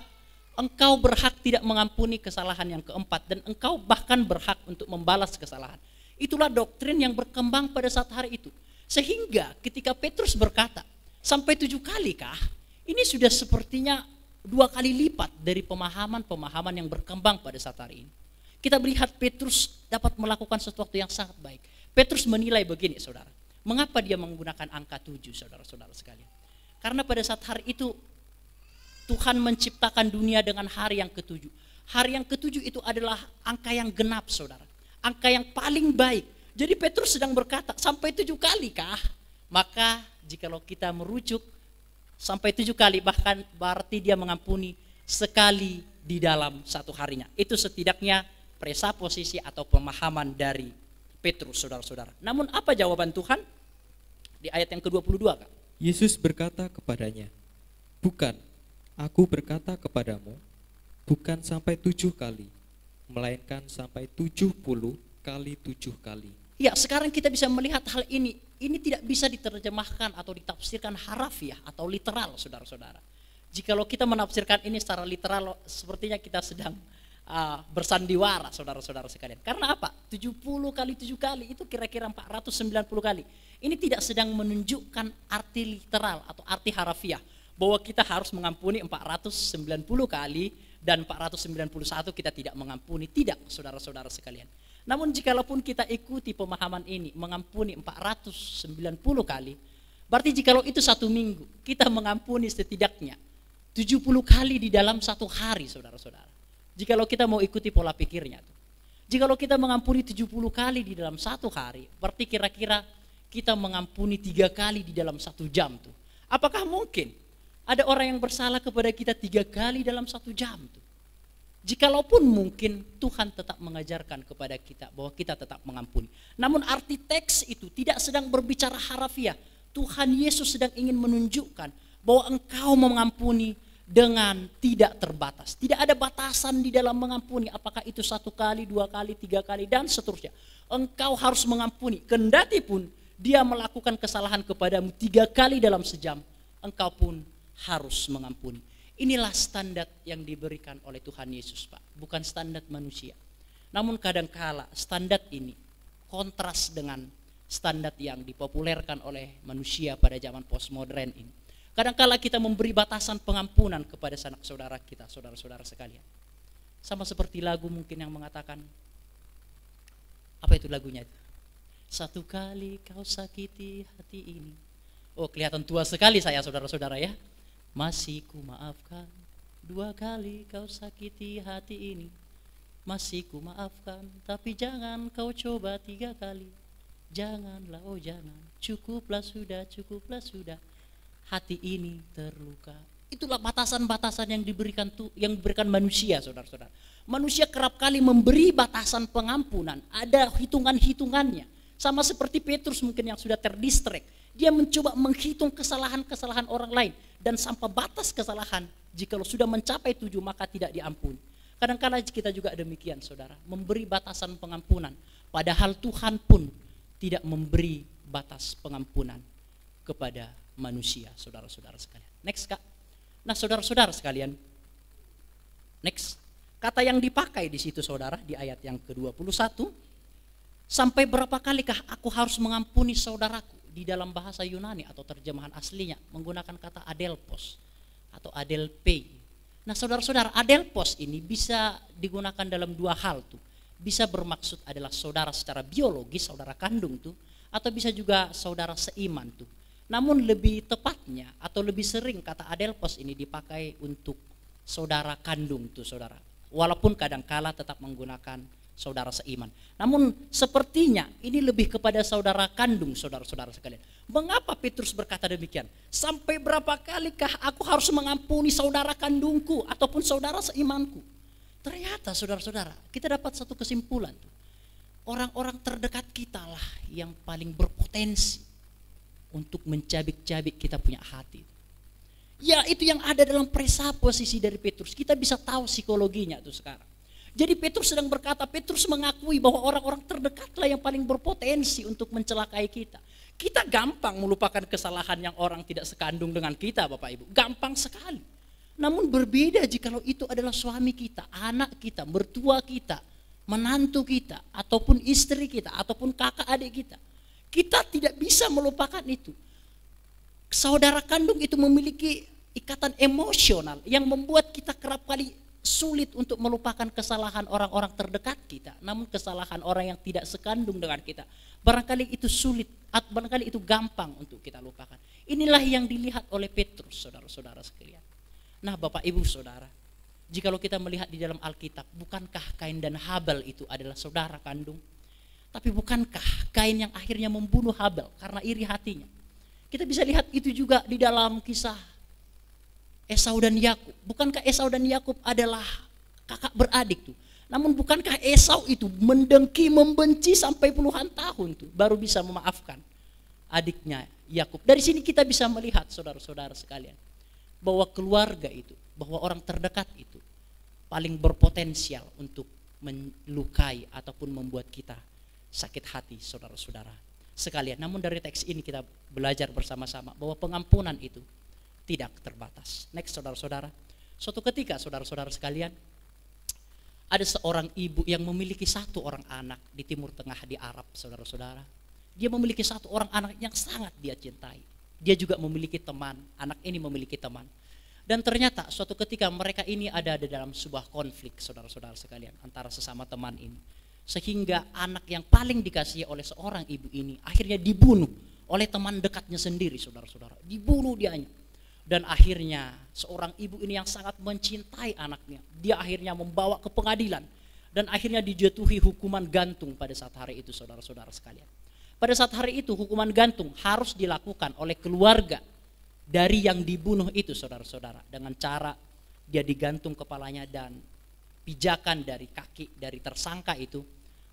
engkau berhak tidak mengampuni kesalahan yang keempat, dan engkau bahkan berhak untuk membalas kesalahan. Itulah doktrin yang berkembang pada saat hari itu. Sehingga ketika Petrus berkata, sampai 7 kali kah? Ini sudah sepertinya 2 kali lipat dari pemahaman-pemahaman yang berkembang pada saat hari ini. Kita melihat Petrus dapat melakukan sesuatu yang sangat baik. Petrus menilai begini, saudara. Mengapa dia menggunakan angka 7, saudara-saudara sekalian? Karena pada saat hari itu Tuhan menciptakan dunia dengan hari yang ke-7. Hari yang ke-7 itu adalah angka yang genap, saudara. Angka yang paling baik. Jadi Petrus sedang berkata, sampai 7 kali kah? Maka jikalau kita merujuk sampai 7 kali, bahkan berarti dia mengampuni sekali di dalam satu harinya. Itu setidaknya presaposisi atau pemahaman dari Petrus, saudara-saudara. Namun apa jawaban Tuhan? Di ayat yang ke-22, Kak. Yesus berkata kepadanya, bukan, aku berkata kepadamu, bukan sampai 7 kali, melainkan sampai 70 kali 7 kali. Ya, sekarang kita bisa melihat hal ini ini tidak bisa diterjemahkan atau ditafsirkan harafiah atau literal, saudara-saudara. Jikalau kita menafsirkan ini secara literal, sepertinya kita sedang bersandiwara, saudara-saudara sekalian. Karena apa? 70 kali 7 kali itu kira-kira 490 kali. Ini tidak sedang menunjukkan arti literal atau arti harafiah bahwa kita harus mengampuni 490 kali dan 491 kita tidak mengampuni. Tidak, saudara-saudara sekalian. Namun jikalaupun kita ikuti pemahaman ini, mengampuni 490 kali, berarti jikalau itu 1 minggu, kita mengampuni setidaknya 70 kali di dalam 1 hari, saudara-saudara. Jikalau kita mau ikuti pola pikirnya. Jikalau kita mengampuni 70 kali di dalam 1 hari, berarti kira-kira kita mengampuni 3 kali di dalam 1 jam tuh. Apakah mungkin ada orang yang bersalah kepada kita 3 kali dalam 1 jam tuh? Jikalaupun mungkin, Tuhan tetap mengajarkan kepada kita bahwa kita tetap mengampuni. Namun arti teks itu tidak sedang berbicara harafiah. Tuhan Yesus sedang ingin menunjukkan bahwa engkau mengampuni dengan tidak terbatas. Tidak ada batasan di dalam mengampuni. Apakah itu 1 kali, 2 kali, 3 kali, dan seterusnya. Engkau harus mengampuni. Kendati pun dia melakukan kesalahan kepadamu 3 kali dalam sejam, engkau pun harus mengampuni. Inilah standar yang diberikan oleh Tuhan Yesus, Pak. Bukan standar manusia. Namun kadangkala standar ini kontras dengan standar yang dipopulerkan oleh manusia pada zaman postmodern ini. Kadangkala kita memberi batasan pengampunan kepada sanak saudara kita, saudara-saudara sekalian. Sama seperti lagu mungkin yang mengatakan, apa itu lagunya itu? 1 kali kau sakiti hati ini. Oh, kelihatan tua sekali saya, saudara-saudara ya. Masih ku maafkan 2 kali kau sakiti hati ini. Masih ku maafkan, tapi jangan kau coba 3 kali. Janganlah, oh jangan, cukuplah sudah. Hati ini terluka. Itulah batasan-batasan yang diberikan manusia, saudara-saudara. Manusia kerap kali memberi batasan pengampunan, ada hitungan-hitungannya. Sama seperti Petrus mungkin yang sudah terdistrek. Dia mencoba menghitung kesalahan-kesalahan orang lain, dan sampai batas kesalahan, jikalau sudah mencapai 7 maka tidak diampuni. Kadang-kala kita juga demikian, saudara, memberi batasan pengampunan, padahal Tuhan pun tidak memberi batas pengampunan kepada manusia, saudara-saudara sekalian. Next, Kak. Nah, saudara-saudara sekalian, next. Kata yang dipakai di situ, saudara, di ayat yang ke-21, sampai berapa kalikah aku harus mengampuni saudaraku? Di dalam bahasa Yunani atau terjemahan aslinya menggunakan kata adelpos atau adelpei. Nah, saudara-saudara, adelpos ini bisa digunakan dalam 2 hal tuh. Bisa bermaksud adalah saudara secara biologis, saudara kandung tuh, atau bisa juga saudara seiman tuh. Namun lebih tepatnya atau lebih sering kata adelpos ini dipakai untuk saudara kandung tuh, saudara. Walaupun kadangkala tetap menggunakan saudara seiman. Namun sepertinya ini lebih kepada saudara kandung, saudara-saudara sekalian. Mengapa Petrus berkata demikian? Sampai berapa kalikah aku harus mengampuni saudara kandungku ataupun saudara seimanku? Ternyata saudara-saudara, kita dapat satu kesimpulan tuh. Orang-orang terdekat kita lah yang paling berpotensi untuk mencabik-cabik kita punya hati. Ya, itu yang ada dalam presupposisi dari Petrus. Kita bisa tahu psikologinya tuh sekarang. Jadi Petrus sedang berkata, Petrus mengakui bahwa orang-orang terdekatlah yang paling berpotensi untuk mencelakai kita. Kita gampang melupakan kesalahan yang orang tidak sekandung dengan kita, Bapak Ibu. Gampang sekali. Namun berbeda jikalau itu adalah suami kita, anak kita, mertua kita, menantu kita, ataupun istri kita, ataupun kakak adik kita. Kita tidak bisa melupakan itu. Saudara kandung itu memiliki ikatan emosional yang membuat kita kerap kali sulit untuk melupakan kesalahan orang-orang terdekat kita. Namun kesalahan orang yang tidak sekandung dengan kita, barangkali itu sulit, barangkali itu gampang untuk kita lupakan. Inilah yang dilihat oleh Petrus, saudara-saudara sekalian. Nah, Bapak Ibu Saudara, jikalau kita melihat di dalam Alkitab, bukankah Kain dan Habel itu adalah saudara kandung? Tapi bukankah Kain yang akhirnya membunuh Habel karena iri hatinya? Kita bisa lihat itu juga di dalam kisah Esau dan Yakub. Bukankah Esau dan Yakub adalah kakak beradik tuh? Namun bukankah Esau itu mendengki, membenci sampai puluhan tahun tuh baru bisa memaafkan adiknya Yakub. Dari sini kita bisa melihat, saudara-saudara sekalian, bahwa keluarga itu, bahwa orang terdekat itu paling berpotensial untuk melukai ataupun membuat kita sakit hati, saudara-saudara. sekalian. Namun dari teks ini kita belajar bersama-sama bahwa pengampunan itu tidak terbatas. Next, saudara-saudara. Suatu ketika, saudara-saudara sekalian, ada seorang ibu yang memiliki satu orang anak di Timur Tengah, di Arab, saudara-saudara. Dia memiliki satu orang anak yang sangat dia cintai. Dia juga memiliki teman, anak ini memiliki teman. Dan ternyata suatu ketika mereka ini ada dalam sebuah konflik, saudara-saudara sekalian, antara sesama teman ini. Sehingga anak yang paling dikasihi oleh seorang ibu ini akhirnya dibunuh oleh teman dekatnya sendiri, saudara-saudara. Dibunuh dianya. Dan akhirnya seorang ibu ini yang sangat mencintai anaknya, dia akhirnya membawa ke pengadilan. Dan akhirnya dijatuhi hukuman gantung pada saat hari itu, saudara-saudara sekalian. Pada saat hari itu hukuman gantung harus dilakukan oleh keluarga dari yang dibunuh itu, saudara-saudara. Dengan cara dia digantung kepalanya dan pijakan dari kaki dari tersangka itu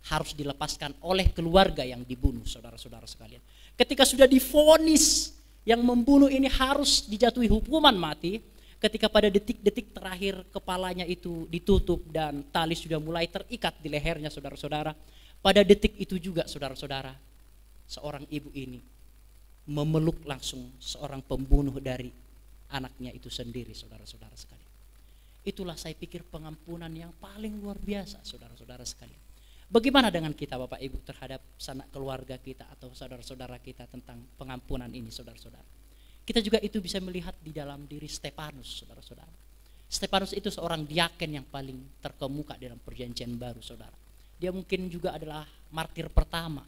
harus dilepaskan oleh keluarga yang dibunuh, saudara-saudara sekalian. Ketika sudah divonis yang membunuh ini harus dijatuhi hukuman mati, ketika pada detik-detik terakhir kepalanya itu ditutup dan tali sudah mulai terikat di lehernya, saudara-saudara. Pada detik itu juga, saudara-saudara, seorang ibu ini memeluk langsung seorang pembunuh dari anaknya itu sendiri, saudara-saudara sekalian. Itulah saya pikir pengampunan yang paling luar biasa, saudara-saudara sekalian. Bagaimana dengan kita Bapak Ibu terhadap sanak keluarga kita atau saudara-saudara kita tentang pengampunan ini, saudara-saudara? Kita juga itu bisa melihat di dalam diri Stefanus, saudara-saudara. Stefanus itu seorang diaken yang paling terkemuka dalam perjanjian baru, saudara. Dia mungkin juga adalah martir pertama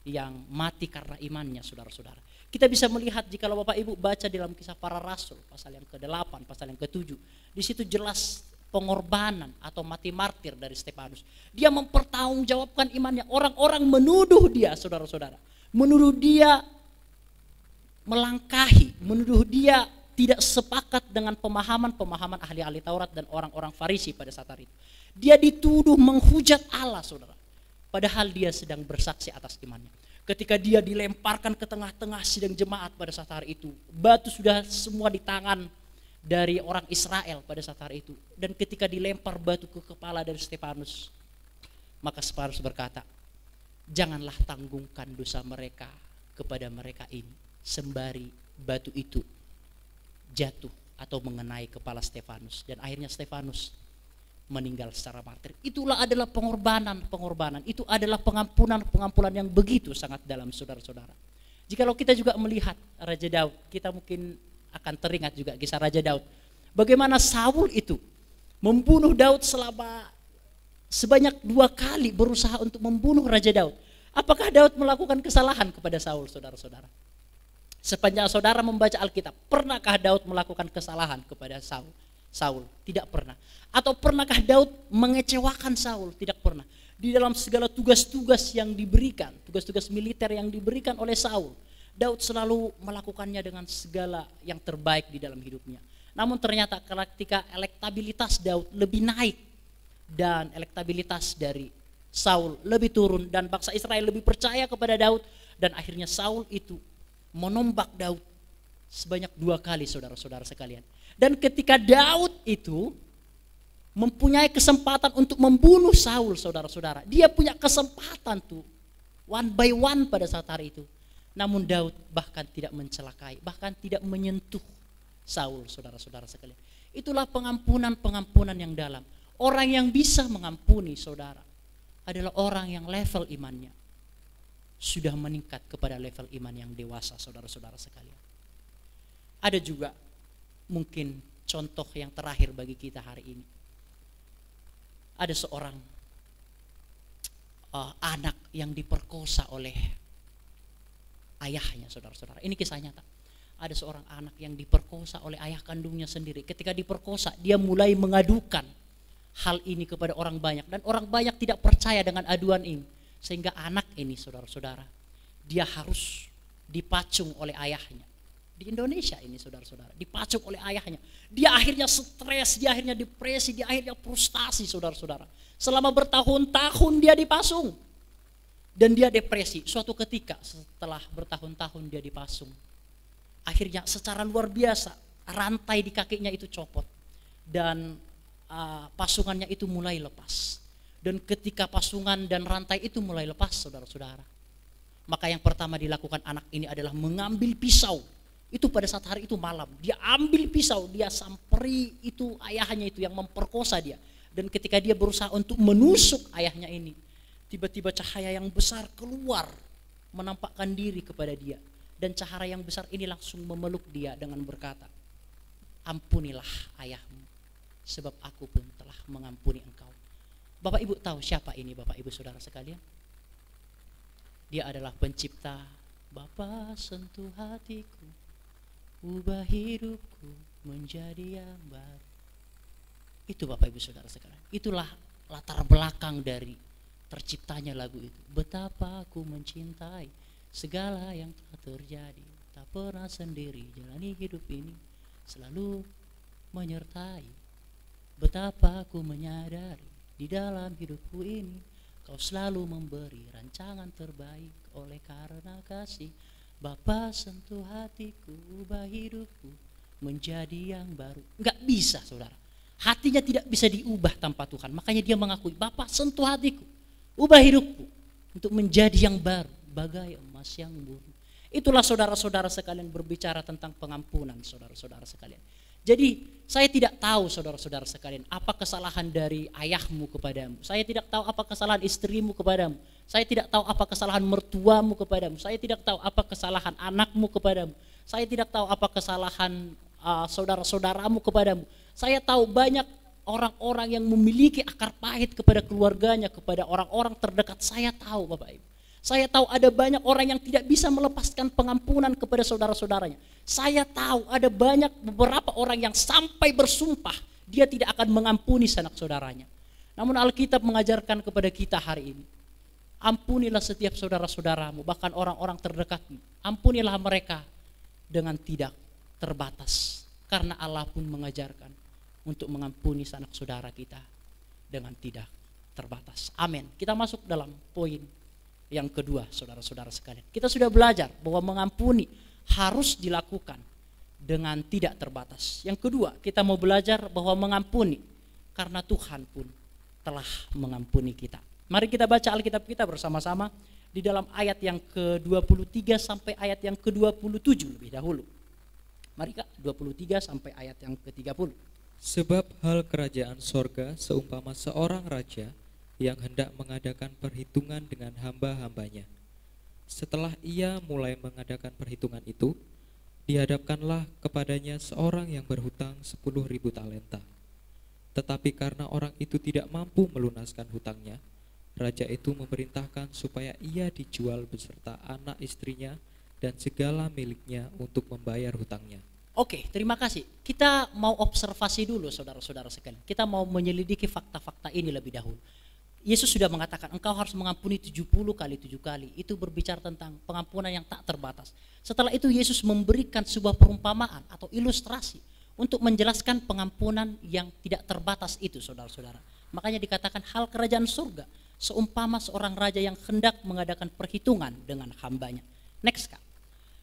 yang mati karena imannya, saudara-saudara. Kita bisa melihat jika Bapak Ibu baca dalam Kisah Para Rasul pasal yang ke-8, pasal yang ke-7, di situ jelas pengorbanan atau mati martir dari Stefanus. Dia mempertanggungjawabkan imannya. Orang-orang menuduh dia, saudara-saudara, menuduh dia melangkahi, menuduh dia tidak sepakat dengan pemahaman ahli-ahli Taurat dan orang-orang Farisi pada saat hari itu. Dia dituduh menghujat Allah, saudara, padahal dia sedang bersaksi atas imannya. Ketika dia dilemparkan ke tengah-tengah sidang jemaat pada saat hari itu, batu sudah semua di tangan dari orang Israel pada saat hari itu. Dan ketika dilempar batu ke kepala dari Stefanus, maka Stefanus berkata, janganlah tanggungkan dosa mereka kepada mereka ini, sembari batu itu jatuh atau mengenai kepala Stefanus. Dan akhirnya Stefanus meninggal secara martir. Itulah adalah pengorbanan. Itu adalah pengampunan yang begitu sangat dalam, saudara-saudara. Jikalau kita juga melihat Raja Daud, kita mungkin akan teringat juga kisah Raja Daud. Bagaimana Saul itu membunuh Daud selama sebanyak 2 kali berusaha untuk membunuh Raja Daud. Apakah Daud melakukan kesalahan kepada Saul, saudara-saudara? Sepanjang saudara membaca Alkitab, pernahkah Daud melakukan kesalahan kepada Saul? Tidak pernah. Atau pernahkah Daud mengecewakan Saul? Tidak pernah. Di dalam segala tugas-tugas yang diberikan, tugas-tugas militer yang diberikan oleh Saul, Daud selalu melakukannya dengan segala yang terbaik di dalam hidupnya. Namun ternyata ketika elektabilitas Daud lebih naik dan elektabilitas dari Saul lebih turun dan bangsa Israel lebih percaya kepada Daud, dan akhirnya Saul itu menombak Daud sebanyak 2 kali, saudara-saudara sekalian. Dan ketika Daud itu mempunyai kesempatan untuk membunuh Saul, saudara-saudara, dia punya kesempatan tuh one by one pada saat hari itu. Namun Daud bahkan tidak mencelakai, bahkan tidak menyentuh Saul, saudara-saudara sekalian. Itulah pengampunan yang dalam. Orang yang bisa mengampuni saudara adalah orang yang level imannya sudah meningkat kepada level iman yang dewasa, saudara-saudara sekalian. Ada juga mungkin contoh yang terakhir bagi kita hari ini. Ada seorang anak yang diperkosa oleh ayahnya, saudara-saudara. Ini kisah nyata. Ada seorang anak yang diperkosa oleh ayah kandungnya sendiri. Ketika diperkosa, dia mulai mengadukan hal ini kepada orang banyak. Dan orang banyak tidak percaya dengan aduan ini. Sehingga anak ini, saudara-saudara, dia harus dipacung oleh ayahnya. Di Indonesia ini, saudara-saudara, dipacung oleh ayahnya. Dia akhirnya stres, dia akhirnya depresi, dia akhirnya frustasi, saudara-saudara. Selama bertahun-tahun dia dipasung. Dan dia depresi. Suatu ketika setelah bertahun-tahun dia dipasung, akhirnya secara luar biasa rantai di kakinya itu copot. Dan pasungannya itu mulai lepas. Dan ketika pasungan dan rantai itu mulai lepas, saudara-saudara, Maka yang pertama dilakukan anak ini adalah mengambil pisau. Itu pada saat hari itu malam. Dia ambil pisau, dia samperi itu ayahnya itu yang memperkosa dia. Dan ketika dia berusaha untuk menusuk ayahnya ini, tiba-tiba cahaya yang besar keluar menampakkan diri kepada dia. Dan cahaya yang besar ini langsung memeluk dia dengan berkata, ampunilah ayahmu, sebab aku pun telah mengampuni engkau. Bapak Ibu tahu siapa ini Bapak Ibu Saudara sekalian? Dia adalah pencipta. Bapa sentuh hatiku, ubah hidupku menjadi yang baru. Itu Bapak Ibu Saudara sekalian. Itulah latar belakang dari terciptanya lagu itu. Betapa aku mencintai segala yang telah terjadi, tak pernah sendiri jalani hidup ini, selalu menyertai. Betapa aku menyadari di dalam hidupku ini Kau selalu memberi rancangan terbaik. Oleh karena kasih Bapa sentuh hatiku, ubah hidupku menjadi yang baru. Enggak bisa saudara, hatinya tidak bisa diubah tanpa Tuhan. Makanya dia mengakui, Bapa sentuh hatiku, ubah hidupku untuk menjadi yang baru, bagai emas yang murni. Itulah saudara-saudara sekalian berbicara tentang pengampunan saudara-saudara sekalian. Jadi saya tidak tahu saudara-saudara sekalian apa kesalahan dari ayahmu kepadamu. Saya tidak tahu apa kesalahan istrimu kepadamu. Saya tidak tahu apa kesalahan mertuamu kepadamu. Saya tidak tahu apa kesalahan anakmu kepadamu. Saya tidak tahu apa kesalahan saudara-saudaramu kepadamu. Saya tahu banyak orang-orang yang memiliki akar pahit kepada keluarganya, kepada orang-orang terdekat. Saya tahu Bapak Ibu. Saya tahu ada banyak orang yang tidak bisa melepaskan pengampunan kepada saudara-saudaranya. Saya tahu ada banyak beberapa orang yang sampai bersumpah dia tidak akan mengampuni sanak saudaranya. Namun Alkitab mengajarkan kepada kita hari ini, ampunilah setiap saudara-saudaramu, bahkan orang-orang terdekatmu. Ampunilah mereka dengan tidak terbatas. Karena Allah pun mengajarkan untuk mengampuni sanak saudara kita dengan tidak terbatas. Amin. Kita masuk dalam poin yang kedua saudara-saudara sekalian. Kita sudah belajar bahwa mengampuni harus dilakukan dengan tidak terbatas. Yang kedua, kita mau belajar bahwa mengampuni karena Tuhan pun telah mengampuni kita. Mari kita baca Alkitab kita bersama-sama di dalam ayat yang ke-23 sampai ayat yang ke-27 lebih dahulu. Mari Kak, 23 sampai ayat yang ke-30. Sebab hal kerajaan sorga seumpama seorang raja yang hendak mengadakan perhitungan dengan hamba-hambanya. Setelah ia mulai mengadakan perhitungan itu, dihadapkanlah kepadanya seorang yang berhutang 10.000 talenta. Tetapi karena orang itu tidak mampu melunaskan hutangnya, raja itu memerintahkan supaya ia dijual beserta anak istrinya dan segala miliknya untuk membayar hutangnya. Oke, terima kasih. Kita mau observasi dulu saudara-saudara sekalian. Kita mau menyelidiki fakta-fakta ini lebih dahulu. Yesus sudah mengatakan engkau harus mengampuni 70 kali 7 kali. Itu berbicara tentang pengampunan yang tak terbatas. Setelah itu Yesus memberikan sebuah perumpamaan atau ilustrasi untuk menjelaskan pengampunan yang tidak terbatas itu saudara-saudara. Makanya dikatakan hal kerajaan surga seumpama seorang raja yang hendak mengadakan perhitungan dengan hambanya. Next Kak.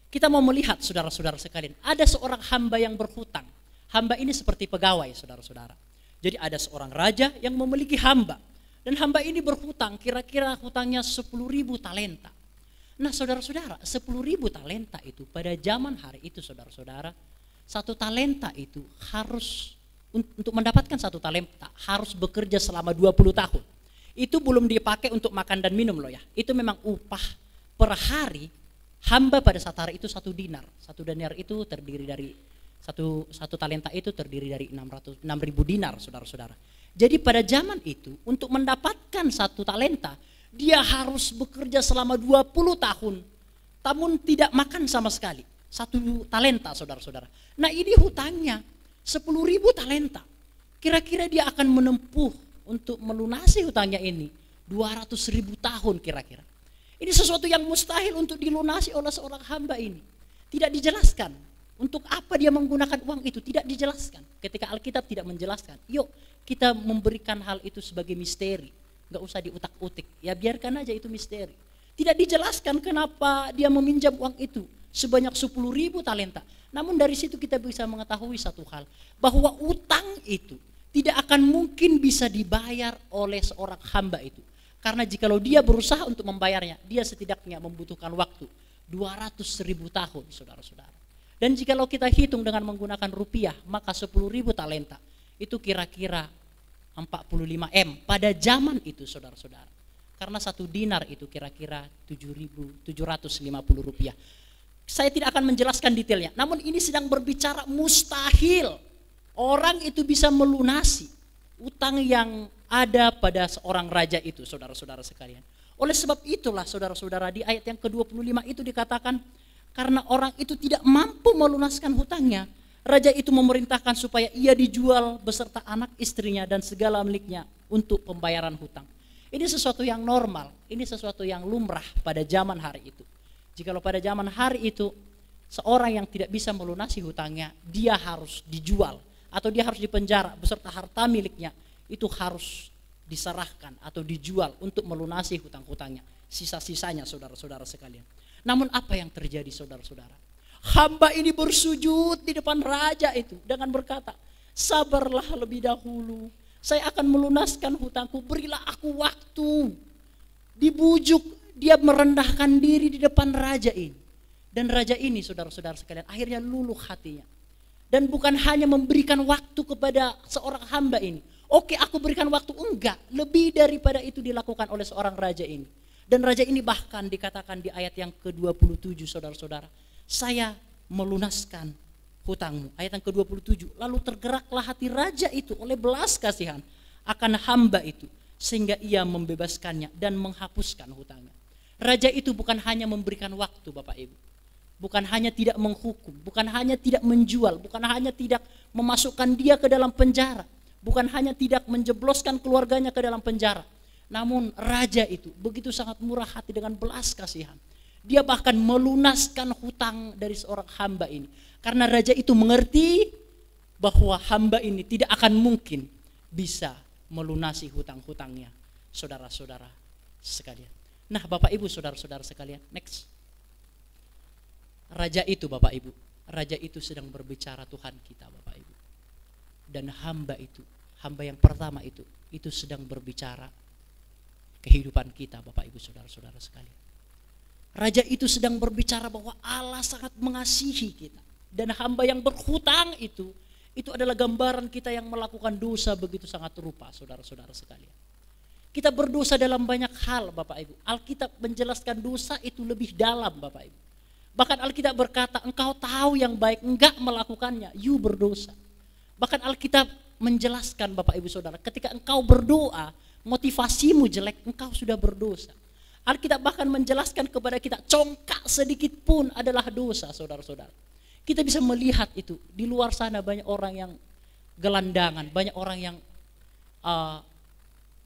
Kita mau melihat saudara-saudara sekalian, ada seorang hamba yang berhutang. Hamba ini seperti pegawai saudara-saudara. Jadi ada seorang raja yang memiliki hamba. Dan hamba ini berhutang, kira-kira hutangnya 10.000 talenta. Nah saudara-saudara, 10.000 talenta itu pada zaman hari itu saudara-saudara, 1 talenta itu harus, untuk mendapatkan 1 talenta harus bekerja selama 20 tahun. Itu belum dipakai untuk makan dan minum loh ya. Itu memang upah per hari hamba pada saat hari itu 1 dinar. 1 dinar itu terdiri dari, satu talenta itu terdiri dari 6.000 dinar saudara-saudara. Jadi pada zaman itu untuk mendapatkan 1 talenta dia harus bekerja selama 20 tahun namun tidak makan sama sekali. 1 talenta saudara-saudara. Nah ini hutangnya 10.000 talenta. Kira-kira dia akan menempuh untuk melunasi hutangnya ini 200.000 tahun kira-kira. Ini sesuatu yang mustahil untuk dilunasi oleh seorang hamba ini. Tidak dijelaskan untuk apa dia menggunakan uang itu, tidak dijelaskan. Ketika Alkitab tidak menjelaskan, yuk kita memberikan hal itu sebagai misteri, nggak usah diutak-utik, ya biarkan aja itu misteri. Tidak dijelaskan kenapa dia meminjam uang itu sebanyak 10.000 talenta. Namun dari situ kita bisa mengetahui satu hal, bahwa utang itu tidak akan mungkin bisa dibayar oleh seorang hamba itu. Karena jikalau dia berusaha untuk membayarnya, dia setidaknya membutuhkan waktu 200.000 tahun, saudara-saudara. Dan jikalau kita hitung dengan menggunakan rupiah, maka 10.000 talenta itu kira-kira 45 M pada zaman itu, saudara-saudara. Karena 1 dinar itu kira-kira 7.750 rupiah. Saya tidak akan menjelaskan detailnya, namun ini sedang berbicara mustahil orang itu bisa melunasi utang yang ada pada seorang raja itu, saudara-saudara sekalian. Oleh sebab itulah, saudara-saudara, di ayat yang ke-25 itu dikatakan, karena orang itu tidak mampu melunaskan hutangnya, raja itu memerintahkan supaya ia dijual beserta anak istrinya dan segala miliknya untuk pembayaran hutang. Ini sesuatu yang normal, ini sesuatu yang lumrah pada zaman hari itu. Jikalau pada zaman hari itu seorang yang tidak bisa melunasi hutangnya, dia harus dijual atau dia harus dipenjara beserta harta miliknya, itu harus diserahkan atau dijual untuk melunasi hutang-hutangnya, sisa-sisanya, saudara-saudara sekalian. Namun apa yang terjadi, saudara-saudara? Hamba ini bersujud di depan raja itu dengan berkata, sabarlah lebih dahulu, saya akan melunaskan hutangku, berilah aku waktu. Dibujuk, dia merendahkan diri di depan raja ini. Dan raja ini, saudara-saudara sekalian, akhirnya luluh hatinya. Dan bukan hanya memberikan waktu kepada seorang hamba ini. Oke, aku berikan waktu, enggak. Lebih daripada itu dilakukan oleh seorang raja ini. Dan raja ini bahkan dikatakan di ayat yang ke-27, saudara-saudara, saya melunaskan hutangmu. Ayat yang ke-27, lalu tergeraklah hati raja itu oleh belas kasihan akan hamba itu, sehingga ia membebaskannya dan menghapuskan hutangnya. Raja itu bukan hanya memberikan waktu, Bapak Ibu, bukan hanya tidak menghukum, bukan hanya tidak menjual, bukan hanya tidak memasukkan dia ke dalam penjara, bukan hanya tidak menjebloskan keluarganya ke dalam penjara. Namun raja itu begitu sangat murah hati dengan belas kasihan. Dia bahkan melunaskan hutang dari seorang hamba ini. Karena raja itu mengerti bahwa hamba ini tidak akan mungkin bisa melunasi hutang-hutangnya, saudara-saudara sekalian. Nah, Bapak Ibu, saudara-saudara sekalian, next. Raja itu, Bapak Ibu, raja itu sedang berbicara Tuhan kita, Bapak Ibu. Dan hamba itu, hamba yang pertama itu sedang berbicara kehidupan kita, Bapak Ibu, saudara-saudara sekalian. Raja itu sedang berbicara bahwa Allah sangat mengasihi kita. Dan hamba yang berhutang itu adalah gambaran kita yang melakukan dosa begitu sangat rupa, saudara-saudara sekalian. Kita berdosa dalam banyak hal, Bapak Ibu. Alkitab menjelaskan dosa itu lebih dalam, Bapak Ibu. Bahkan Alkitab berkata, engkau tahu yang baik, enggak melakukannya, you berdosa. Bahkan Alkitab menjelaskan, Bapak Ibu Saudara, ketika engkau berdoa, motivasimu jelek, engkau sudah berdosa. Alkitab bahkan menjelaskan kepada kita, congkak sedikit pun adalah dosa, saudara-saudara. Kita bisa melihat itu, di luar sana banyak orang yang gelandangan, banyak orang yang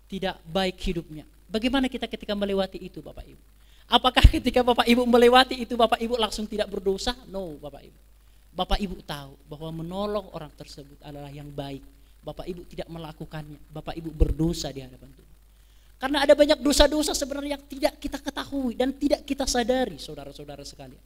tidak baik hidupnya. Bagaimana kita ketika melewati itu, Bapak Ibu? Apakah ketika Bapak Ibu melewati itu, Bapak Ibu langsung tidak berdosa? No, Bapak Ibu. Bapak Ibu tahu bahwa menolong orang tersebut adalah yang baik. Bapak Ibu tidak melakukannya, Bapak Ibu berdosa di hadapan Tuhan. Karena ada banyak dosa-dosa sebenarnya yang tidak kita ketahui dan tidak kita sadari, saudara-saudara sekalian.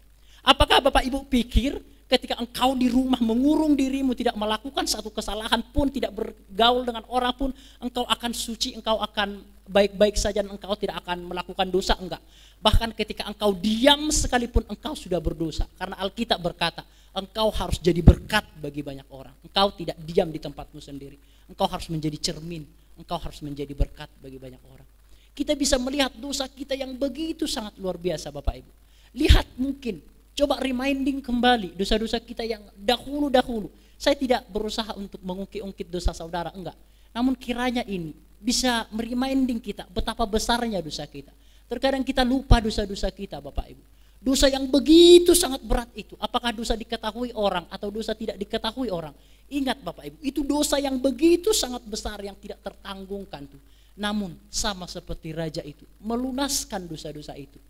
Apakah Bapak Ibu pikir ketika engkau di rumah mengurung dirimu, tidak melakukan satu kesalahan pun, tidak bergaul dengan orang pun, engkau akan suci, engkau akan baik-baik saja, dan engkau tidak akan melakukan dosa? Enggak. Bahkan ketika engkau diam sekalipun engkau sudah berdosa. Karena Alkitab berkata, engkau harus jadi berkat bagi banyak orang. Engkau tidak diam di tempatmu sendiri. Engkau harus menjadi cermin. Engkau harus menjadi berkat bagi banyak orang. Kita bisa melihat dosa kita yang begitu sangat luar biasa, Bapak Ibu. Lihat mungkin, coba reminding kembali dosa-dosa kita yang dahulu-dahulu. Saya tidak berusaha untuk mengungkit-ungkit dosa saudara, enggak. Namun kiranya ini bisa mereminding kita betapa besarnya dosa kita. Terkadang kita lupa dosa-dosa kita, Bapak Ibu. Dosa yang begitu sangat berat itu, apakah dosa diketahui orang atau dosa tidak diketahui orang? Ingat Bapak Ibu, itu dosa yang begitu sangat besar yang tidak tertanggungkan tuh. Namun sama seperti raja itu, melunaskan dosa-dosa itu,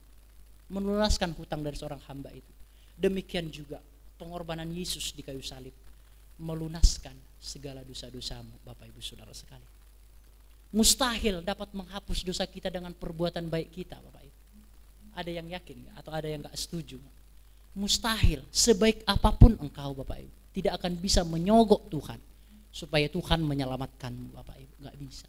melunaskan hutang dari seorang hamba itu. Demikian juga pengorbanan Yesus di kayu salib, melunaskan segala dosa-dosamu, Bapak Ibu Saudara sekalian. Mustahil dapat menghapus dosa kita dengan perbuatan baik kita, Bapak Ibu. Ada yang yakin atau ada yang gak setuju? Mustahil, sebaik apapun engkau, Bapak Ibu, tidak akan bisa menyogok Tuhan supaya Tuhan menyelamatkanmu, Bapak Ibu. Gak bisa.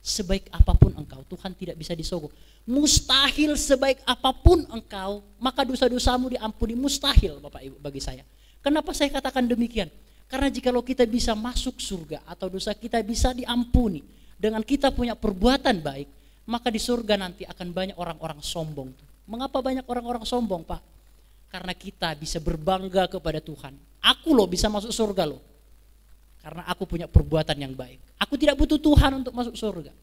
Sebaik apapun engkau, Tuhan tidak bisa disogok. Mustahil sebaik apapun engkau, maka dosa-dosamu diampuni. Mustahil Bapak Ibu bagi saya. Kenapa saya katakan demikian? Karena jikalau kita bisa masuk surga atau dosa kita bisa diampuni dengan kita punya perbuatan baik, maka di surga nanti akan banyak orang-orang sombong. Mengapa banyak orang-orang sombong, Pak? Karena kita bisa berbangga kepada Tuhan. Aku loh bisa masuk surga loh. Karena aku punya perbuatan yang baik. Aku tidak butuh Tuhan untuk masuk surga.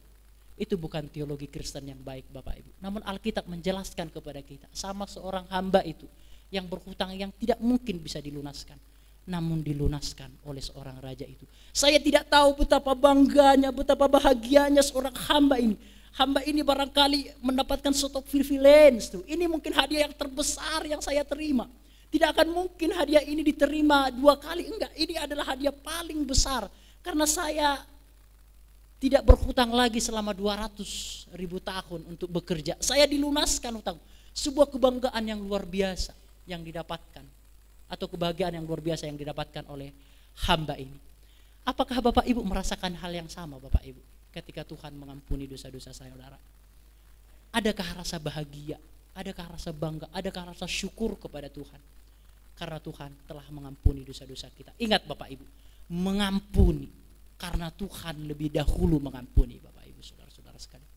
Itu bukan teologi Kristen yang baik Bapak Ibu. Namun Alkitab menjelaskan kepada kita. Sama seorang hamba itu yang berhutang yang tidak mungkin bisa dilunaskan. Namun dilunaskan oleh seorang raja itu. Saya tidak tahu betapa bangganya, betapa bahagianya seorang hamba ini. Hamba ini barangkali mendapatkan satu privilege tuh. Ini mungkin hadiah yang terbesar yang saya terima. Tidak akan mungkin hadiah ini diterima 2 kali, enggak. Ini adalah hadiah paling besar. Karena saya tidak berhutang lagi selama 200.000 tahun untuk bekerja. Saya dilunaskan hutang. Sebuah kebanggaan yang luar biasa yang didapatkan. Atau kebahagiaan yang luar biasa yang didapatkan oleh hamba ini. Apakah Bapak Ibu merasakan hal yang sama Bapak Ibu? Ketika Tuhan mengampuni dosa-dosa saudara. Adakah rasa bahagia? Adakah rasa bangga? Adakah rasa syukur kepada Tuhan? Karena Tuhan telah mengampuni dosa-dosa kita. Ingat Bapak Ibu, mengampuni karena Tuhan lebih dahulu mengampuni Bapak Ibu saudara-saudara sekalian.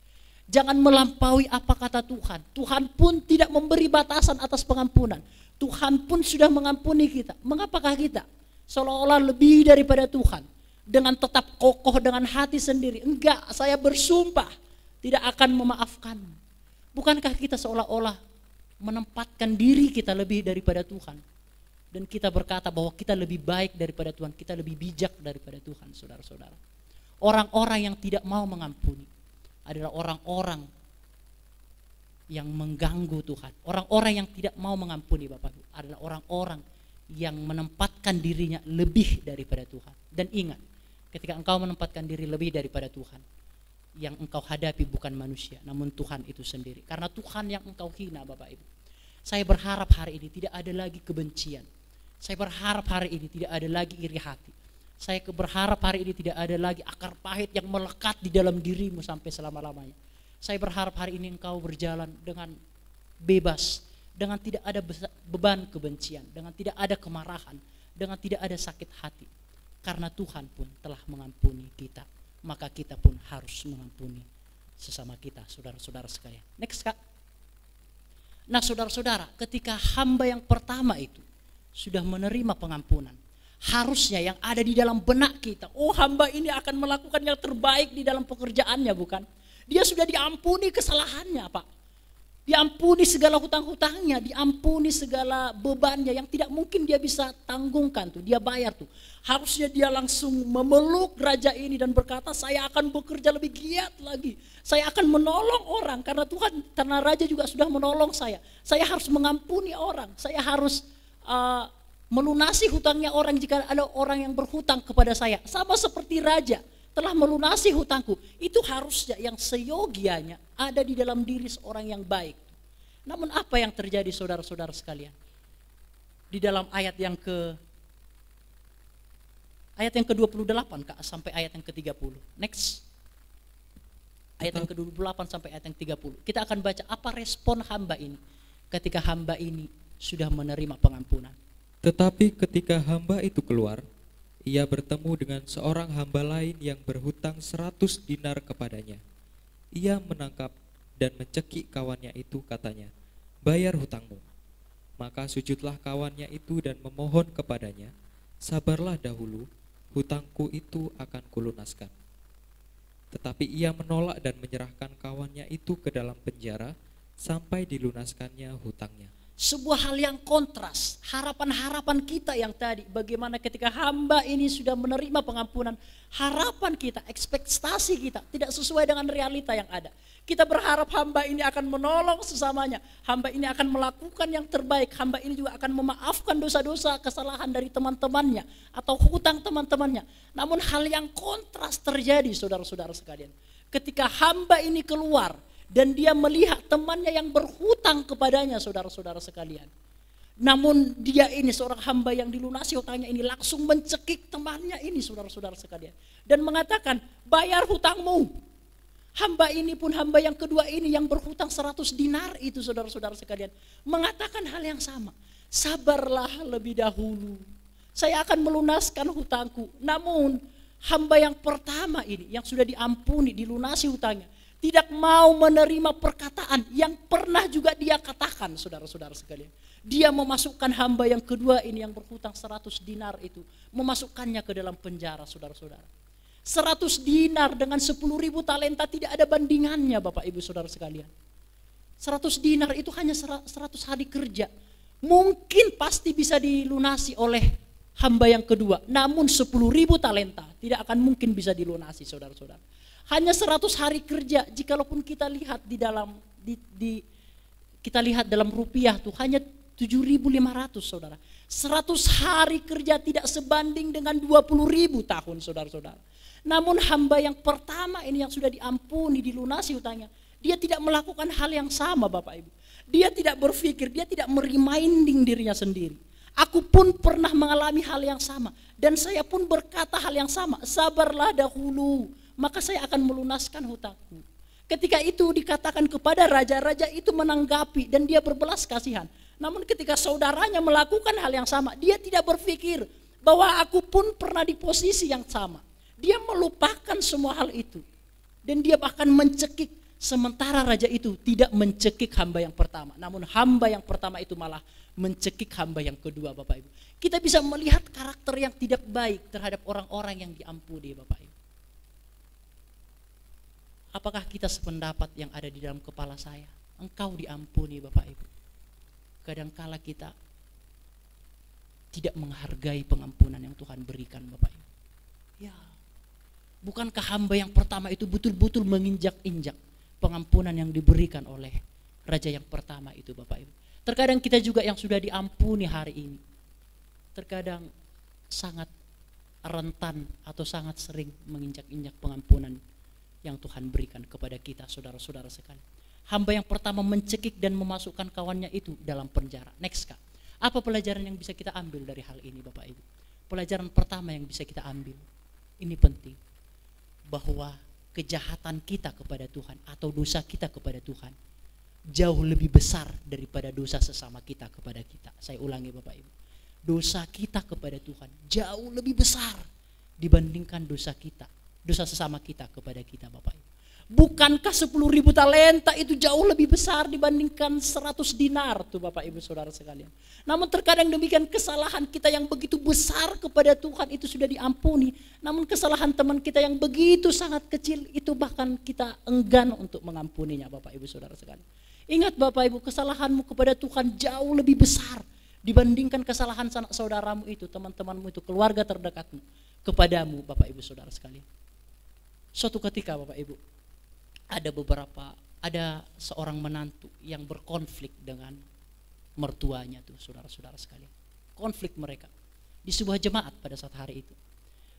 Jangan melampaui apa kata Tuhan. Tuhan pun tidak memberi batasan atas pengampunan. Tuhan pun sudah mengampuni kita. Mengapakah kita seolah-olah lebih daripada Tuhan? Dengan tetap kokoh dengan hati sendiri. Enggak, saya bersumpah tidak akan memaafkanmu. Bukankah kita seolah-olah menempatkan diri kita lebih daripada Tuhan? Dan kita berkata bahwa kita lebih baik daripada Tuhan, kita lebih bijak daripada Tuhan, saudara-saudara. Orang-orang yang tidak mau mengampuni adalah orang-orang yang mengganggu Tuhan. Orang-orang yang tidak mau mengampuni Bapak Ibu adalah orang-orang yang menempatkan dirinya lebih daripada Tuhan. Dan ingat, ketika engkau menempatkan diri lebih daripada Tuhan, yang engkau hadapi bukan manusia, namun Tuhan itu sendiri. Karena Tuhan yang engkau hina Bapak Ibu. Saya berharap hari ini tidak ada lagi kebencian. Saya berharap hari ini tidak ada lagi iri hati. Saya berharap hari ini tidak ada lagi akar pahit yang melekat di dalam dirimu sampai selama-lamanya. Saya berharap hari ini engkau berjalan dengan bebas, dengan tidak ada beban kebencian, dengan tidak ada kemarahan, dengan tidak ada sakit hati. Karena Tuhan pun telah mengampuni kita, maka kita pun harus mengampuni sesama kita, saudara-saudara sekalian. Next Kak. Nah saudara-saudara, ketika hamba yang pertama itu sudah menerima pengampunan, harusnya yang ada di dalam benak kita, oh hamba ini akan melakukan yang terbaik di dalam pekerjaannya, bukan? Dia sudah diampuni kesalahannya Pak. Diampuni segala hutang-hutangnya, diampuni segala bebannya yang tidak mungkin dia bisa tanggungkan tuh, dia bayar tuh. Harusnya dia langsung memeluk raja ini dan berkata, saya akan bekerja lebih giat lagi. Saya akan menolong orang karena Tuhan, karena raja juga sudah menolong saya. Saya harus mengampuni orang, saya harus melunasi hutangnya orang jika ada orang yang berhutang kepada saya. Sama seperti raja telah melunasi hutangku. Itu harusnya yang seyogianya ada di dalam diri seorang yang baik. Namun apa yang terjadi saudara-saudara sekalian? Di dalam ayat yang ke-28 Kak, sampai ayat yang ke-30. Next. Ayat yang ke-28 sampai ayat yang 30. Kita akan baca apa respon hamba ini ketika hamba ini sudah menerima pengampunan. Tetapi ketika hamba itu keluar, ia bertemu dengan seorang hamba lain yang berhutang 100 dinar kepadanya. Ia menangkap dan mencekik kawannya itu, katanya, bayar hutangmu. Maka sujudlah kawannya itu dan memohon kepadanya, sabarlah dahulu, hutangku itu akan kulunaskan. Tetapi ia menolak dan menyerahkan kawannya itu ke dalam penjara sampai dilunaskannya hutangnya. Sebuah hal yang kontras, harapan-harapan kita yang tadi, bagaimana ketika hamba ini sudah menerima pengampunan, harapan kita, ekspektasi kita tidak sesuai dengan realita yang ada. Kita berharap hamba ini akan menolong sesamanya, hamba ini akan melakukan yang terbaik, hamba ini juga akan memaafkan dosa-dosa, kesalahan dari teman-temannya atau hutang teman-temannya. Namun hal yang kontras terjadi saudara-saudara sekalian. Ketika hamba ini keluar, dan dia melihat temannya yang berhutang kepadanya, saudara-saudara sekalian. Namun dia ini seorang hamba yang dilunasi hutangnya ini langsung mencekik temannya ini, saudara-saudara sekalian. Dan mengatakan, bayar hutangmu. Hamba ini pun, hamba yang kedua ini yang berhutang 100 dinar itu saudara-saudara sekalian, mengatakan hal yang sama. Sabarlah lebih dahulu, saya akan melunaskan hutangku. Namun hamba yang pertama ini yang sudah diampuni, dilunasi hutangnya, tidak mau menerima perkataan yang pernah juga dia katakan, saudara-saudara sekalian. Dia memasukkan hamba yang kedua ini yang berhutang 100 dinar itu, memasukkannya ke dalam penjara, saudara-saudara. 100 dinar dengan 10.000 talenta tidak ada bandingannya, Bapak Ibu Saudara sekalian. 100 dinar itu hanya 100 hari kerja. Mungkin pasti bisa dilunasi oleh hamba yang kedua. Namun 10.000 talenta tidak akan mungkin bisa dilunasi, saudara-saudara. Hanya 100 hari kerja, jikalaupun kita lihat di dalam kita lihat dalam rupiah tuh hanya 7.500, saudara. 100 hari kerja tidak sebanding dengan 20.000 tahun, saudara-saudara. Namun hamba yang pertama ini yang sudah diampuni, dilunasi hutangnya, dia tidak melakukan hal yang sama, Bapak Ibu. Dia tidak berpikir, dia tidak mereminding dirinya sendiri. Aku pun pernah mengalami hal yang sama, dan saya pun berkata hal yang sama, sabarlah dahulu, maka saya akan melunaskan hutangku. Ketika itu dikatakan kepada raja, raja itu menanggapi dan dia berbelas kasihan. Namun ketika saudaranya melakukan hal yang sama, dia tidak berpikir bahwa aku pun pernah di posisi yang sama. Dia melupakan semua hal itu. Dan dia bahkan mencekik, sementara raja itu tidak mencekik hamba yang pertama. Namun hamba yang pertama itu malah mencekik hamba yang kedua, Bapak Ibu. Kita bisa melihat karakter yang tidak baik terhadap orang-orang yang diampuni, Bapak Ibu. Apakah kita sependapat yang ada di dalam kepala saya? Engkau diampuni, Bapak Ibu. Kadangkala kita tidak menghargai pengampunan yang Tuhan berikan, Bapak Ibu. Ya, bukankah hamba yang pertama itu betul-betul menginjak-injak pengampunan yang diberikan oleh raja yang pertama itu, Bapak Ibu. Terkadang kita juga yang sudah diampuni hari ini, terkadang sangat rentan atau sangat sering menginjak-injak pengampunan yang Tuhan berikan kepada kita, saudara-saudara sekalian. Hamba yang pertama mencekik dan memasukkan kawannya itu dalam penjara. Next, Kak. Apa pelajaran yang bisa kita ambil dari hal ini, Bapak Ibu? Pelajaran pertama yang bisa kita ambil, ini penting, bahwa kejahatan kita kepada Tuhan atau dosa kita kepada Tuhan jauh lebih besar daripada dosa sesama kita kepada kita. Saya ulangi, Bapak Ibu. Dosa kita kepada Tuhan jauh lebih besar dibandingkan dosa kita, dosa sesama kita kepada kita, Bapak Ibu. Bukankah 10.000 talenta itu jauh lebih besar dibandingkan 100 dinar tuh, Bapak Ibu Saudara sekalian. Namun terkadang demikian kesalahan kita yang begitu besar kepada Tuhan itu sudah diampuni. Namun kesalahan teman kita yang begitu sangat kecil itu bahkan kita enggan untuk mengampuninya, Bapak Ibu Saudara sekalian. Ingat, Bapak Ibu, kesalahanmu kepada Tuhan jauh lebih besar dibandingkan kesalahan saudaramu itu, teman-temanmu itu, keluarga terdekatmu kepadamu, Bapak Ibu Saudara sekalian. Suatu ketika, Bapak Ibu, ada seorang menantu yang berkonflik dengan mertuanya tuh, saudara-saudara sekalian. Konflik mereka di sebuah jemaat pada saat hari itu.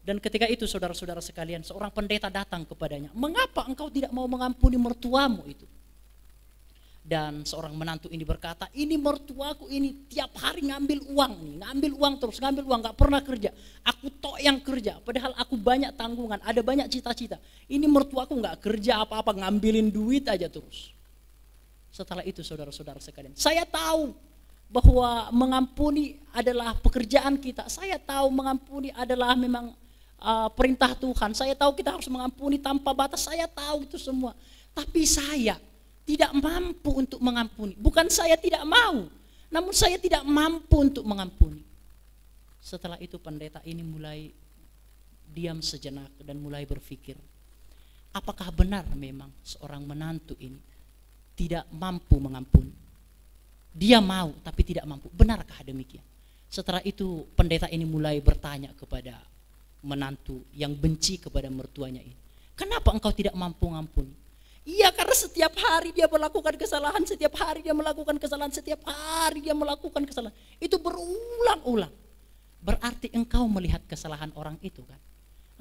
Dan ketika itu, saudara-saudara sekalian, seorang pendeta datang kepadanya. Mengapa engkau tidak mau mengampuni mertuamu itu? Dan seorang menantu ini berkata, ini mertuaku ini tiap hari ngambil uang terus, ngambil uang, gak pernah kerja. Aku tok yang kerja, padahal aku banyak tanggungan, ada banyak cita-cita. Ini mertuaku gak kerja apa-apa, ngambilin duit aja terus. Setelah itu, saudara-saudara sekalian, saya tahu bahwa mengampuni adalah pekerjaan kita. Saya tahu mengampuni adalah memang perintah Tuhan. Saya tahu kita harus mengampuni tanpa batas, saya tahu itu semua. Tapi saya tidak mampu untuk mengampuni. Bukan saya tidak mau, namun saya tidak mampu untuk mengampuni. Setelah itu pendeta ini mulai diam sejenak dan mulai berpikir, apakah benar memang seorang menantu ini tidak mampu mengampuni? Dia mau tapi tidak mampu. Benarkah demikian? Setelah itu pendeta ini mulai bertanya kepada menantu yang benci kepada mertuanya ini, kenapa engkau tidak mampu mengampuni? Iya, karena setiap hari dia melakukan kesalahan, setiap hari dia melakukan kesalahan, setiap hari dia melakukan kesalahan. Itu berulang-ulang. Berarti engkau melihat kesalahan orang itu kan.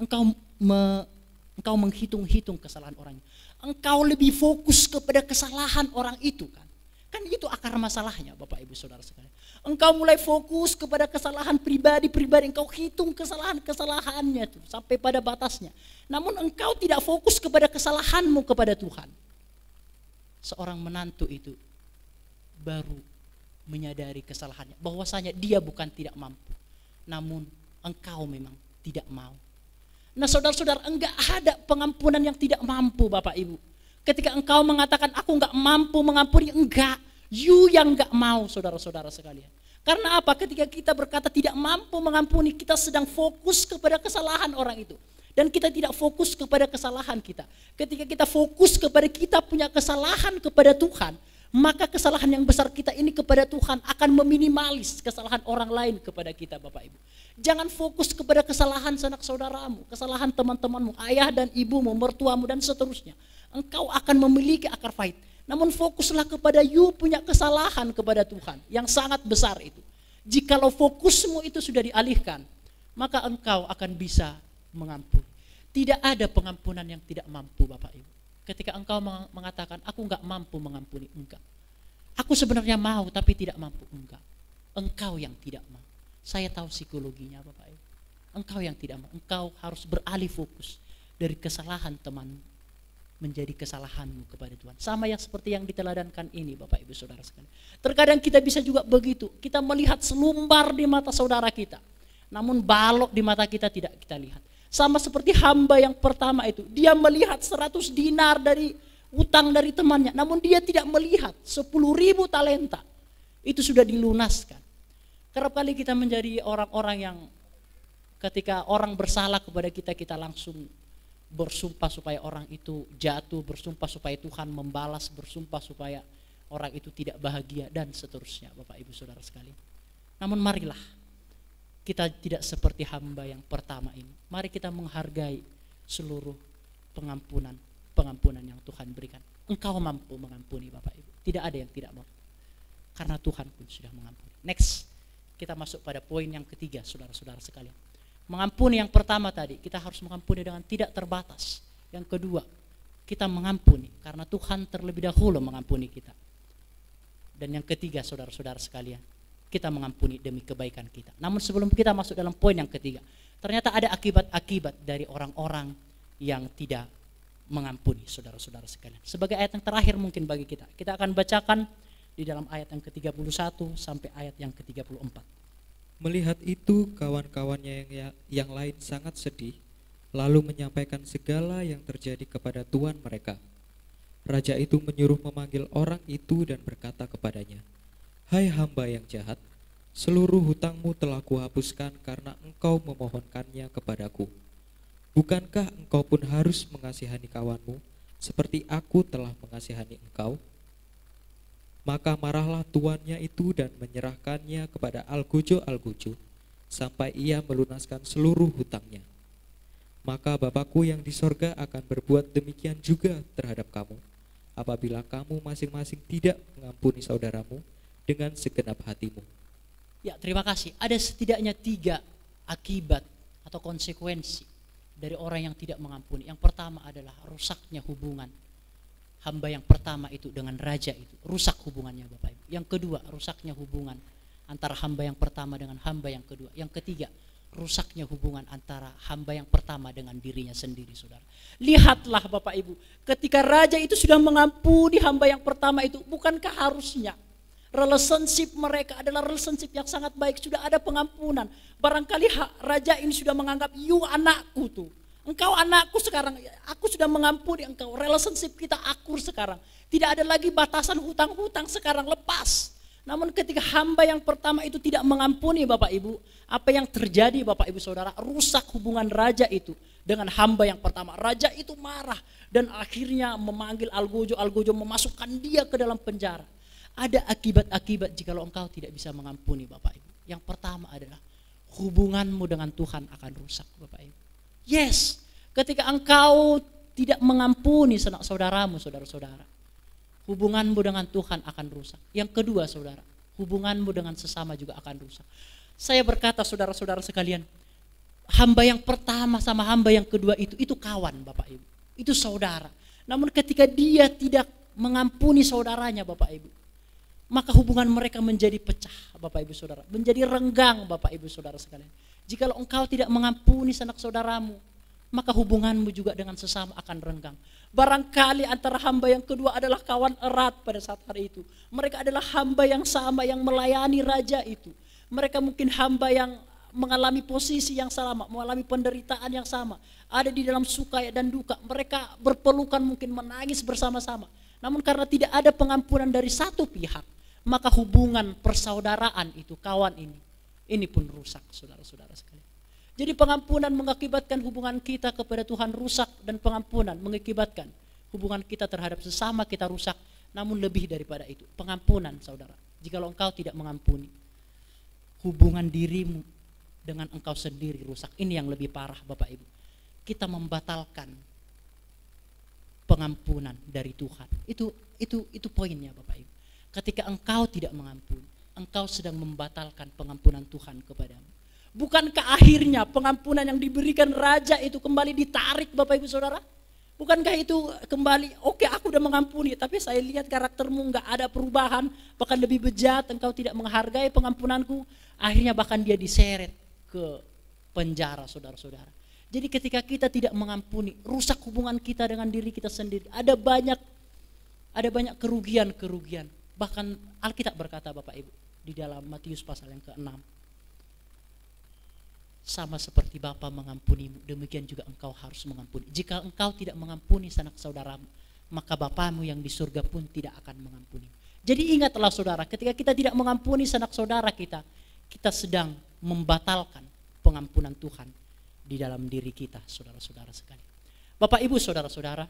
Engkau menghitung-hitung kesalahan orangnya. Engkau lebih fokus kepada kesalahan orang itu kan. Kan itu akar masalahnya Bapak Ibu Saudara sekalian. Engkau mulai fokus kepada kesalahan pribadi-pribadi, engkau hitung kesalahan-kesalahannya tuh sampai pada batasnya. Namun engkau tidak fokus kepada kesalahanmu kepada Tuhan. Seorang menantu itu baru menyadari kesalahannya, bahwasanya dia bukan tidak mampu, namun engkau memang tidak mau. Nah saudara-saudara, enggak ada pengampunan yang tidak mampu Bapak Ibu. Ketika engkau mengatakan aku enggak mampu mengampuni, enggak, you yang enggak mau saudara-saudara sekalian. Karena apa? Ketika kita berkata tidak mampu mengampuni, kita sedang fokus kepada kesalahan orang itu. Dan kita tidak fokus kepada kesalahan kita. Ketika kita fokus kepada kita punya kesalahan kepada Tuhan, maka kesalahan yang besar kita ini kepada Tuhan akan meminimalis kesalahan orang lain kepada kita Bapak Ibu. Jangan fokus kepada kesalahan sanak saudaramu, kesalahan teman-temanmu, ayah dan ibumu, mertuamu dan seterusnya. Engkau akan memiliki akar pahit. Namun fokuslah kepada you punya kesalahan kepada Tuhan yang sangat besar itu. Jikalau fokusmu itu sudah dialihkan, maka engkau akan bisa mengampuni. Tidak ada pengampunan yang tidak mampu Bapak Ibu. Ketika engkau mengatakan aku enggak mampu mengampuni, enggak. Aku sebenarnya mau tapi tidak mampu, enggak. Engkau yang tidak mau. Saya tahu psikologinya Bapak Ibu. Engkau yang tidak mau. Engkau harus beralih fokus dari kesalahan temanmu menjadi kesalahanmu kepada Tuhan. Sama yang seperti yang diteladankan ini Bapak Ibu Saudara sekalian. Terkadang kita bisa juga begitu. Kita melihat selumbar di mata saudara kita. Namun balok di mata kita tidak kita lihat. Sama seperti hamba yang pertama itu. Dia melihat 100 dinar dari utang dari temannya. Namun dia tidak melihat 10.000 talenta. Itu sudah dilunaskan. Kerap kali kita menjadi orang-orang yang ketika orang bersalah kepada kita, kita langsung bersumpah supaya orang itu jatuh, bersumpah supaya Tuhan membalas, bersumpah supaya orang itu tidak bahagia dan seterusnya Bapak Ibu Saudara sekalian. Namun marilah kita tidak seperti hamba yang pertama ini. Mari kita menghargai seluruh pengampunan yang Tuhan berikan. Engkau mampu mengampuni Bapak Ibu. Tidak ada yang tidak mampu. Karena Tuhan pun sudah mengampuni. Next, kita masuk pada poin yang ketiga saudara-saudara sekalian. Mengampuni yang pertama tadi, kita harus mengampuni dengan tidak terbatas. Yang kedua, kita mengampuni karena Tuhan terlebih dahulu mengampuni kita. Dan yang ketiga saudara-saudara sekalian, kita mengampuni demi kebaikan kita. Namun sebelum kita masuk dalam poin yang ketiga, ternyata ada akibat-akibat dari orang-orang yang tidak mengampuni saudara-saudara sekalian. Sebagai ayat yang terakhir mungkin bagi kita, kita akan bacakan di dalam ayat yang ke-31 sampai ayat yang ke-34. Melihat itu, kawan-kawannya yang lain sangat sedih, lalu menyampaikan segala yang terjadi kepada tuan mereka. Raja itu menyuruh memanggil orang itu dan berkata kepadanya, "Hai hamba yang jahat, seluruh hutangmu telah kuhapuskan karena engkau memohonkannya kepadaku. Bukankah engkau pun harus mengasihani kawanmu, seperti aku telah mengasihani engkau?" Maka marahlah tuannya itu dan menyerahkannya kepada algojo-algojo, sampai ia melunaskan seluruh hutangnya. Maka Bapakku yang di sorga akan berbuat demikian juga terhadap kamu, apabila kamu masing-masing tidak mengampuni saudaramu dengan segenap hatimu. Ya, terima kasih. Ada setidaknya 3 akibat atau konsekuensi dari orang yang tidak mengampuni. Yang pertama adalah rusaknya hubungan hamba yang pertama itu dengan raja itu. Rusak hubungannya Bapak Ibu. Yang kedua, rusaknya hubungan antara hamba yang pertama dengan hamba yang kedua. Yang ketiga, rusaknya hubungan antara hamba yang pertama dengan dirinya sendiri, saudara. Lihatlah Bapak Ibu, ketika raja itu sudah mengampuni hamba yang pertama itu, bukankah harusnya relationship mereka adalah relationship yang sangat baik, sudah ada pengampunan. Barangkali raja ini sudah menganggap, you anakku tuh, engkau anakku sekarang, aku sudah mengampuni engkau, relationship kita akur sekarang. Tidak ada lagi batasan hutang-hutang sekarang, lepas. Namun ketika hamba yang pertama itu tidak mengampuni Bapak Ibu, apa yang terjadi Bapak Ibu Saudara? Rusak hubungan raja itu dengan hamba yang pertama. Raja itu marah dan akhirnya memanggil algojo-algojo, memasukkan dia ke dalam penjara. Ada akibat-akibat jikalau engkau tidak bisa mengampuni Bapak Ibu. Yang pertama adalah hubunganmu dengan Tuhan akan rusak Bapak Ibu. Yes, ketika engkau tidak mengampuni saudaramu, saudara-saudara, hubunganmu dengan Tuhan akan rusak. Yang kedua saudara, hubunganmu dengan sesama juga akan rusak. Saya berkata saudara-saudara sekalian, hamba yang pertama sama hamba yang kedua itu kawan Bapak Ibu, itu saudara. Namun ketika dia tidak mengampuni saudaranya Bapak Ibu, maka hubungan mereka menjadi pecah, Bapak Ibu Saudara, menjadi renggang, Bapak Ibu Saudara sekalian. Jikalau engkau tidak mengampuni sanak saudaramu, maka hubunganmu juga dengan sesama akan renggang. Barangkali antara hamba yang kedua adalah kawan erat pada saat hari itu. Mereka adalah hamba yang sama yang melayani raja itu. Mereka mungkin hamba yang mengalami posisi yang sama, mengalami penderitaan yang sama, ada di dalam suka dan duka. Mereka berpelukan, mungkin menangis bersama-sama. Namun karena tidak ada pengampunan dari satu pihak, maka hubungan persaudaraan itu, kawan ini pun rusak, saudara-saudara sekalian. Jadi pengampunan mengakibatkan hubungan kita kepada Tuhan rusak, dan pengampunan mengakibatkan hubungan kita terhadap sesama kita rusak. Namun lebih daripada itu, pengampunan, saudara, jikalau engkau tidak mengampuni, hubungan dirimu dengan engkau sendiri rusak. Ini yang lebih parah, Bapak Ibu. Kita membatalkan pengampunan dari Tuhan. Itu poinnya, Bapak Ibu. Ketika engkau tidak mengampuni, engkau sedang membatalkan pengampunan Tuhan kepadamu. Bukankah akhirnya pengampunan yang diberikan raja itu kembali ditarik, Bapak Ibu Saudara? Bukankah itu kembali, oke, aku udah mengampuni, tapi saya lihat karaktermu nggak ada perubahan, bahkan lebih bejat, engkau tidak menghargai pengampunanku, akhirnya bahkan dia diseret ke penjara, saudara-saudara. Jadi ketika kita tidak mengampuni, rusak hubungan kita dengan diri kita sendiri. Ada banyak kerugian. Bahkan Alkitab berkata, Bapak Ibu, di dalam Matius pasal yang ke-6, sama seperti Bapa mengampunimu, demikian juga engkau harus mengampuni. Jika engkau tidak mengampuni sanak saudaramu, maka Bapamu yang di surga pun tidak akan mengampuni. Jadi ingatlah saudara, ketika kita tidak mengampuni sanak saudara kita sedang membatalkan pengampunan Tuhan di dalam diri kita, saudara-saudara sekalian. Bapak Ibu saudara-saudara,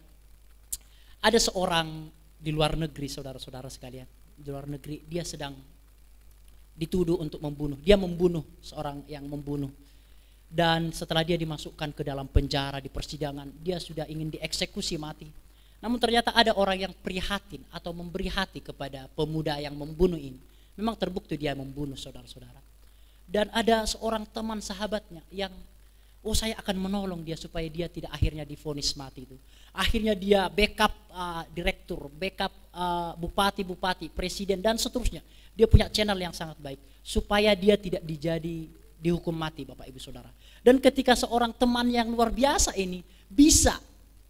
ada seorang di luar negeri, saudara-saudara sekalian, di luar negeri, dia sedang dituduh untuk membunuh. Dia membunuh seorang yang membunuh. Dan setelah dia dimasukkan ke dalam penjara di persidangan, dia sudah ingin dieksekusi mati. Namun ternyata ada orang yang prihatin atau memberi hati kepada pemuda yang membunuh ini. Memang terbukti dia membunuh, saudara-saudara. Dan ada seorang teman sahabatnya yang, saya akan menolong dia supaya dia tidak akhirnya divonis mati itu. Akhirnya dia backup direktur, backup bupati-bupati, presiden dan seterusnya. Dia punya channel yang sangat baik supaya dia tidak dihukum mati, Bapak Ibu Saudara. Dan ketika seorang teman yang luar biasa ini bisa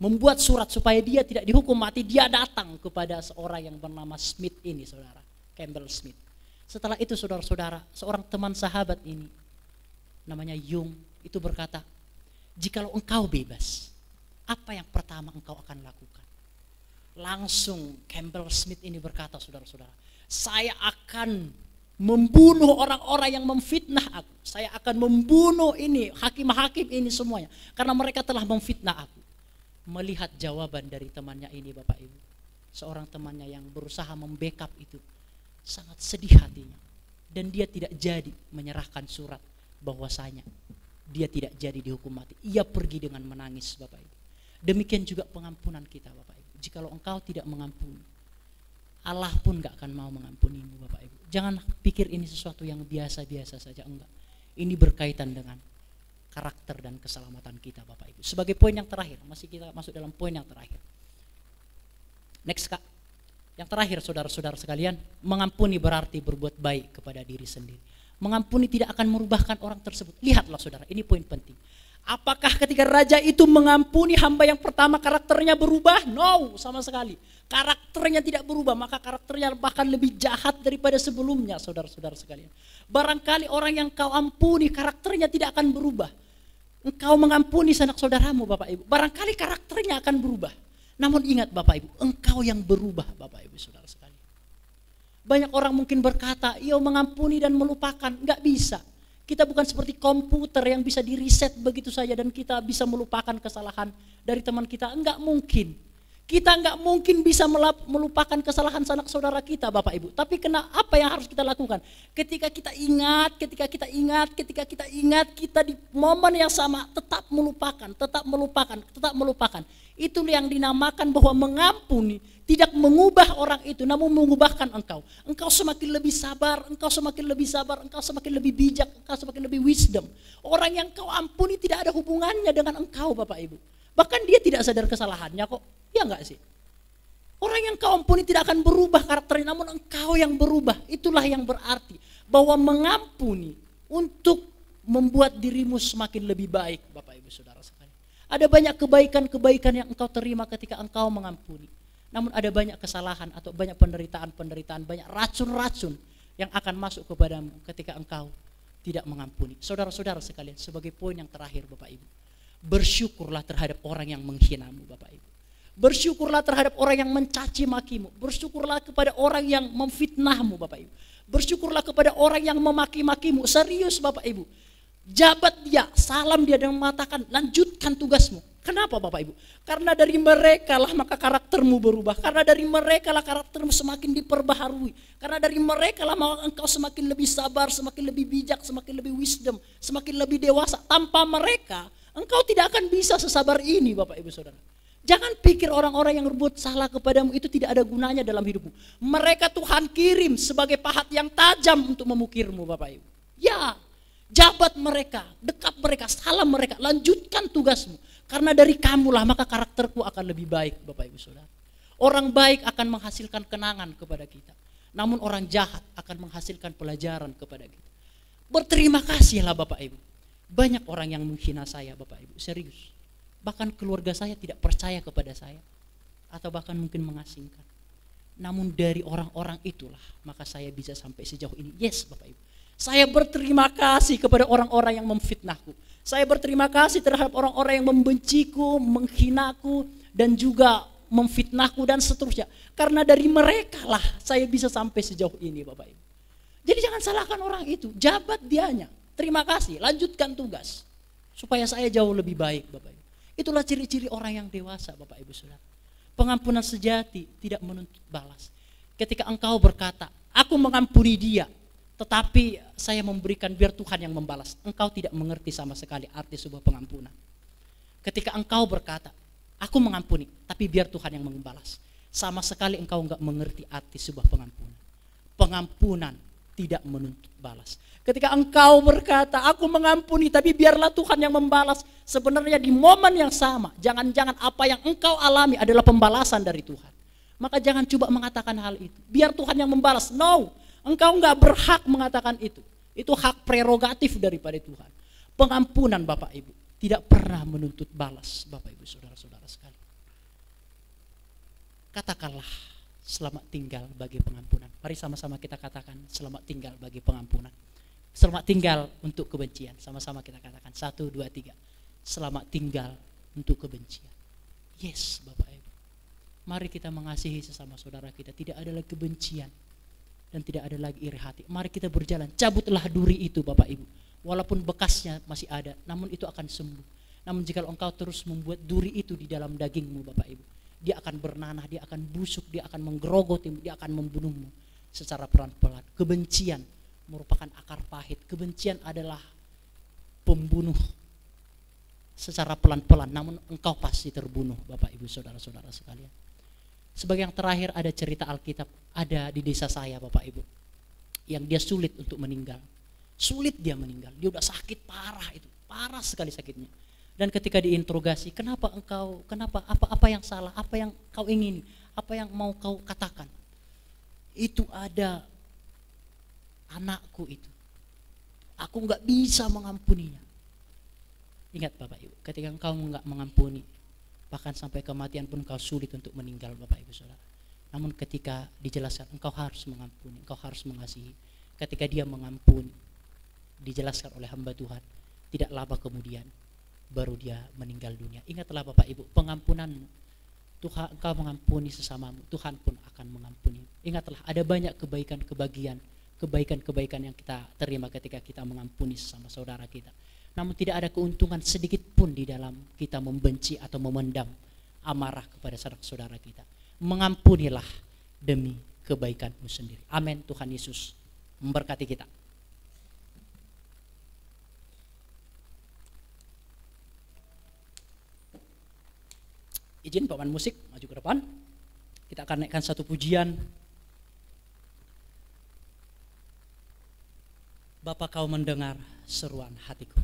membuat surat supaya dia tidak dihukum mati, dia datang kepada seorang yang bernama Smith ini, saudara, Campbell Smith. Setelah itu, saudara-saudara, seorang teman sahabat ini, namanya Jung, itu berkata, jikalau engkau bebas, apa yang pertama engkau akan lakukan? Langsung Campbell Smith ini berkata, saudara-saudara, saya akan membunuh orang-orang yang memfitnah aku. Saya akan membunuh ini, hakim-hakim ini semuanya. Karena mereka telah memfitnah aku. Melihat jawaban dari temannya ini, Bapak Ibu, seorang temannya yang berusaha membackup itu, sangat sedih hatinya. Dan dia tidak jadi menyerahkan surat bahwasanya dia tidak jadi dihukum mati. Ia pergi dengan menangis, Bapak Ibu. Demikian juga pengampunan kita, Bapak Ibu. Jikalau engkau tidak mengampuni, Allah pun gak akan mau mengampunimu, Bapak Ibu. Jangan pikir ini sesuatu yang biasa-biasa saja, enggak. Ini berkaitan dengan karakter dan keselamatan kita, Bapak Ibu. Sebagai poin yang terakhir, masih kita masuk dalam poin yang terakhir. Next, Kak. Yang terakhir, saudara-saudara sekalian, mengampuni berarti berbuat baik kepada diri sendiri. Mengampuni tidak akan merubahkan orang tersebut. Lihatlah saudara, ini poin penting. Apakah ketika raja itu mengampuni hamba yang pertama karakternya berubah? No, sama sekali. Karakternya tidak berubah, maka karakternya bahkan lebih jahat daripada sebelumnya, saudara-saudara sekalian. Barangkali orang yang kau ampuni karakternya tidak akan berubah. Engkau mengampuni sanak saudaramu, Bapak Ibu, barangkali karakternya akan berubah. Namun ingat Bapak Ibu, engkau yang berubah, Bapak Ibu saudara sekalian. Banyak orang mungkin berkata, iya mengampuni dan melupakan. Enggak bisa. Kita bukan seperti komputer yang bisa di-reset begitu saja dan kita bisa melupakan kesalahan dari teman kita. Enggak mungkin. Kita enggak mungkin bisa melupakan kesalahan sanak saudara kita, Bapak Ibu. Tapi apa yang harus kita lakukan? Ketika kita ingat, kita di momen yang sama tetap melupakan. Itu yang dinamakan bahwa mengampuni tidak mengubah orang itu, namun mengubahkan engkau. Engkau semakin lebih sabar, engkau semakin lebih bijak, engkau semakin lebih wisdom. Orang yang kau ampuni tidak ada hubungannya dengan engkau, Bapak Ibu. Bahkan dia tidak sadar kesalahannya kok. Ya enggak sih? Orang yang kau ampuni tidak akan berubah karakternya, namun engkau yang berubah. Itulah yang berarti bahwa mengampuni untuk membuat dirimu semakin lebih baik, Bapak Ibu Saudara sekalian. Ada banyak kebaikan-kebaikan yang engkau terima ketika engkau mengampuni. Namun ada banyak kesalahan atau banyak penderitaan-penderitaan, banyak racun-racun yang akan masuk kepadamu ketika engkau tidak mengampuni. Saudara-saudara sekalian, sebagai poin yang terakhir Bapak Ibu, bersyukurlah terhadap orang yang menghinamu Bapak Ibu. Bersyukurlah terhadap orang yang mencaci makimu. Bersyukurlah kepada orang yang memfitnahmu Bapak Ibu. Bersyukurlah kepada orang yang memaki-makimu. Serius Bapak Ibu. Jabat dia, salam dia dan mengatakan lanjutkan tugasmu. Kenapa Bapak Ibu? Karena dari mereka lah maka karaktermu berubah. Karena dari mereka lah karaktermu semakin diperbaharui. Karena dari mereka lah maka engkau semakin lebih sabar, semakin lebih bijak, semakin lebih wisdom, semakin lebih dewasa. Tanpa mereka engkau tidak akan bisa sesabar ini Bapak Ibu Saudara. Jangan pikir orang-orang yang berbuat salah kepadamu itu tidak ada gunanya dalam hidupmu. Mereka Tuhan kirim sebagai pahat yang tajam untuk memukirmu Bapak Ibu. Ya, jabat mereka, dekat mereka, salam mereka, lanjutkan tugasmu. Karena dari kamulah maka karakterku akan lebih baik Bapak Ibu Saudara. Orang baik akan menghasilkan kenangan kepada kita. Namun orang jahat akan menghasilkan pelajaran kepada kita. Berterima kasihlah Bapak Ibu. Banyak orang yang menghina saya Bapak Ibu, serius. Bahkan keluarga saya tidak percaya kepada saya. Atau bahkan mungkin mengasingkan. Namun dari orang-orang itulah maka saya bisa sampai sejauh ini. Yes Bapak Ibu. Saya berterima kasih kepada orang-orang yang memfitnahku. Saya berterima kasih terhadap orang-orang yang membenciku, menghinaku, dan juga memfitnahku dan seterusnya. Karena dari mereka lah saya bisa sampai sejauh ini Bapak Ibu. Jadi jangan salahkan orang itu. Jabat dianya. Terima kasih, lanjutkan tugas. Supaya saya jauh lebih baik Bapak Ibu. Itulah ciri-ciri orang yang dewasa Bapak Ibu Saudara. Pengampunan sejati tidak menuntut balas. Ketika engkau berkata, aku mengampuni dia, tetapi saya memberikan biar Tuhan yang membalas. Engkau tidak mengerti sama sekali arti sebuah pengampunan. Ketika engkau berkata, aku mengampuni, tapi biar Tuhan yang membalas. Sama sekali engkau enggak mengerti arti sebuah pengampunan. Pengampunan tidak menuntut balas. Ketika engkau berkata, aku mengampuni tapi biarlah Tuhan yang membalas. Sebenarnya di momen yang sama, jangan-jangan apa yang engkau alami adalah pembalasan dari Tuhan. Maka jangan coba mengatakan hal itu. Biar Tuhan yang membalas. No, engkau enggak berhak mengatakan itu. Itu hak prerogatif daripada Tuhan. Pengampunan Bapak Ibu tidak pernah menuntut balas Bapak Ibu Saudara-saudara sekalian. Katakanlah selamat tinggal bagi pengampunan. Mari sama-sama kita katakan selamat tinggal bagi pengampunan. Selamat tinggal untuk kebencian. Sama-sama kita katakan 1, 2, 3. Selamat tinggal untuk kebencian. Yes Bapak Ibu. Mari kita mengasihi sesama saudara kita. Tidak ada lagi kebencian. Dan tidak ada lagi iri hati. Mari kita berjalan. Cabutlah duri itu Bapak Ibu. Walaupun bekasnya masih ada. Namun itu akan sembuh. Namun jika engkau terus membuat duri itu di dalam dagingmu Bapak Ibu. Dia akan bernanah. Dia akan busuk. Dia akan menggerogotimu. Dia akan membunuhmu. Secara pelan-pelan. Kebencian merupakan akar pahit. Kebencian adalah pembunuh secara pelan-pelan, namun engkau pasti terbunuh Bapak Ibu Saudara-saudara sekalian. Sebagai yang terakhir ada cerita Alkitab, ada di desa saya Bapak Ibu, yang dia sulit untuk meninggal. Sulit dia meninggal, dia udah sakit parah itu, parah sekali sakitnya. Dan ketika diinterogasi, kenapa apa yang salah, apa yang kau ingini, apa yang mau kau katakan? Itu ada anakku itu, aku nggak bisa mengampuninya. Ingat Bapak Ibu, ketika engkau nggak mengampuni, bahkan sampai kematian pun engkau sulit untuk meninggal Bapak Ibu Saudara. Namun ketika dijelaskan engkau harus mengampuni, engkau harus mengasihi. Ketika dia mengampuni, dijelaskan oleh hamba Tuhan, tidak lama kemudian baru dia meninggal dunia. Ingatlah Bapak Ibu, pengampunanmu, Tuhan, engkau mengampuni sesamamu, Tuhan pun akan mengampuni. Ingatlah ada banyak kebaikan-kebaikan yang kita terima ketika kita mengampuni sesama saudara kita. Namun tidak ada keuntungan sedikit pun di dalam kita membenci atau memendam amarah kepada saudara kita. Mengampunilah demi kebaikanmu sendiri. Amin. Tuhan Yesus memberkati kita. Izin paman musik maju ke depan. Kita akan naikkan satu pujian. Bapa, kau mendengar seruan hatiku.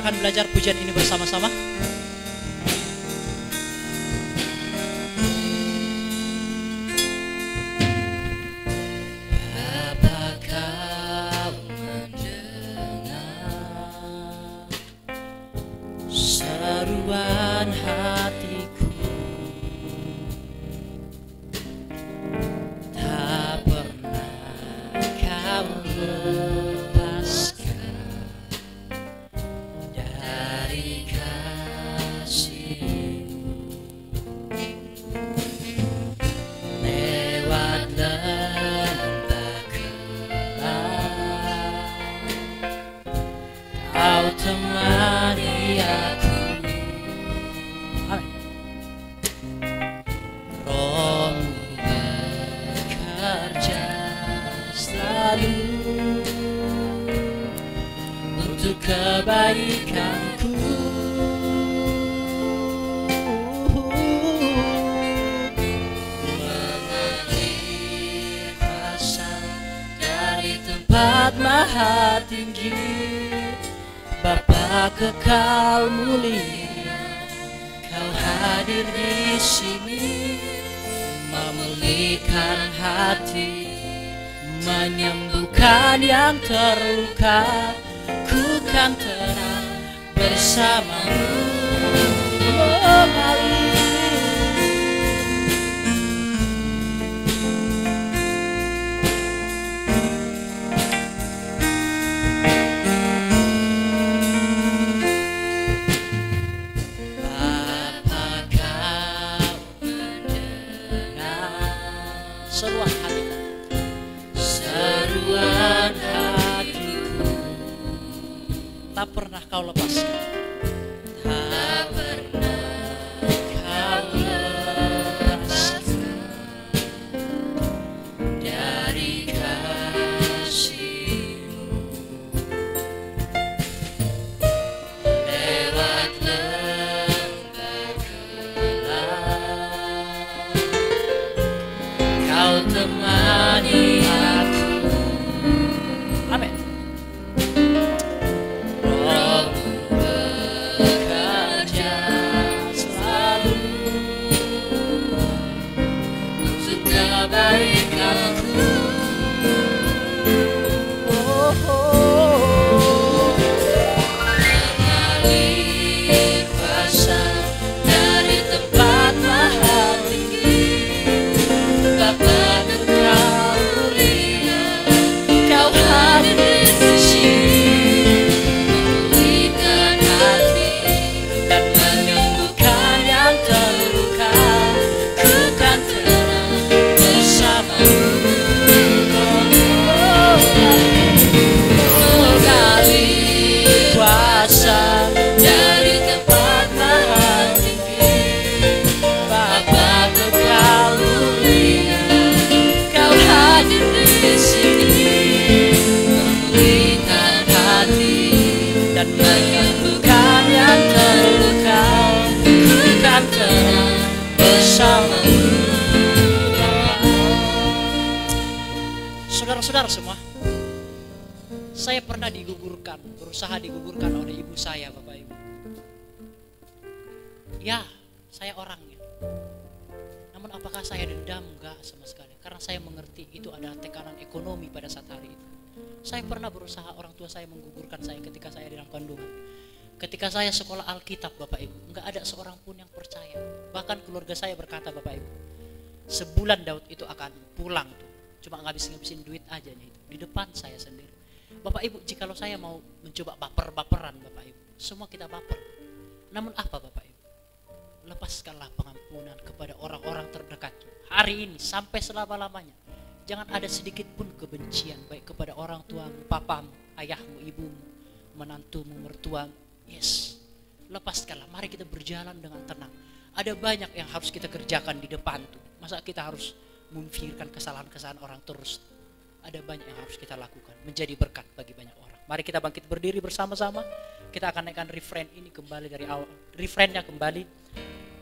akan belajar pujian ini bersama-sama. Apakah mendengar seruan hatiku? Tak pernah kau lepaskan dari kasih-Mu. Lewat lembah gelap, Kau temani aku. Amin. Roh-Mu bekerja selalu untuk kebaikanku. Mengalir kuasa dari tempat maha tinggi, Bapa kekal mulia, Kau hadir di sini, memulihkan hati, menyembuhkan yang terluka. Ku kan tenang bersama-Mu. Mengalir Bapa, Kau mendengar seruan hatiku, seruan hatiku. Tak pernah Kau lepaskan, tak pernah Kau lepaskan dari kasih-Mu. Lewat lembah gelap, Kau temani aku. Amin. Roh-Mu bekerja selalu untuk kebaikanku. Mengalir kuasa dari tempat maha tinggi, Bapa kekal mulia, Kau hadir di sini, memulihkan hati dan menyembuhkan yang terluka. Ku kan tenang bersama-Mu. Mengalir kuasa dari tempat maha tinggi, Bapa kekal mulia, Kau hadir di sini, memulihkan hati dan menyembuhkan yang terluka. Ku kan tenang bersama-Mu. Saudara-saudara semua, saya pernah digugurkan, berusaha digugurkan oleh ibu saya, Bapak Ibu. Ya, saya orangnya. Namun apakah saya dendam? Enggak sama sekali. Karena saya mengerti itu adalah tekanan ekonomi pada saat hari itu. Saya pernah berusaha, orang tua saya menggugurkan saya ketika saya di dalam kandungan. Ketika saya sekolah Alkitab, Bapak Ibu, enggak ada seorang pun yang percaya. Bahkan keluarga saya berkata, Bapak Ibu, sebulan Daud itu akan pulang tuh, cuma ngabisin duit aja nih itu, di depan saya sendiri. Bapak Ibu, jikalau saya mau mencoba baper-baperan, Bapak Ibu, semua kita baper. Namun apa, Bapak Ibu? Lepaskanlah pengampunan kepada orang-orang terdekat hari ini sampai selama-lamanya. Jangan ada sedikit pun kebencian, baik kepada orang tuamu, papamu, ayahmu, ibumu, menantumu, mertuamu. Yes, lepaskanlah. Mari kita berjalan dengan tenang. Ada banyak yang harus kita kerjakan di depan tuh. Masa kita harus memikirkan kesalahan-kesalahan orang terus? Ada banyak yang harus kita lakukan, menjadi berkat bagi banyak orang. Mari kita bangkit berdiri bersama-sama. Kita akan naikkan refrain ini kembali dari awal. Refrainnya kembali.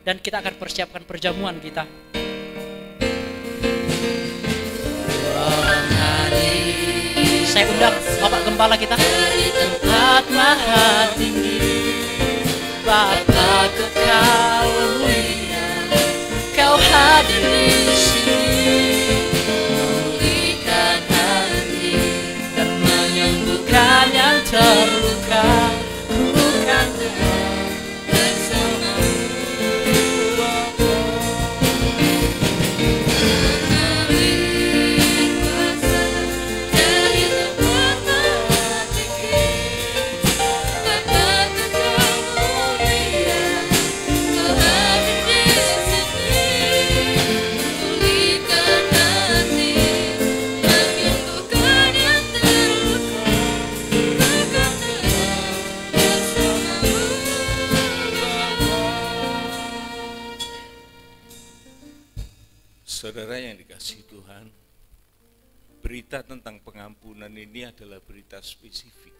Dan kita akan persiapkan perjamuan kita. Saya undang Bapak Gembala kita. Tempat maha tinggi, Bapa kekal mulia, Kau hadir di sini, memulihkan hati dan menyembuhkan yang terluka. Bukan bersamamu, Mengalir kuasa dari tempat maha tinggi, Bapa kekal mulia, Kau hadir di sini, memulihkan hati, menyembuhkan yang terluka. Bukan bersamamu, Saudara yang dikasihi Tuhan, berita tentang pengampunan ini adalah berita spesifik.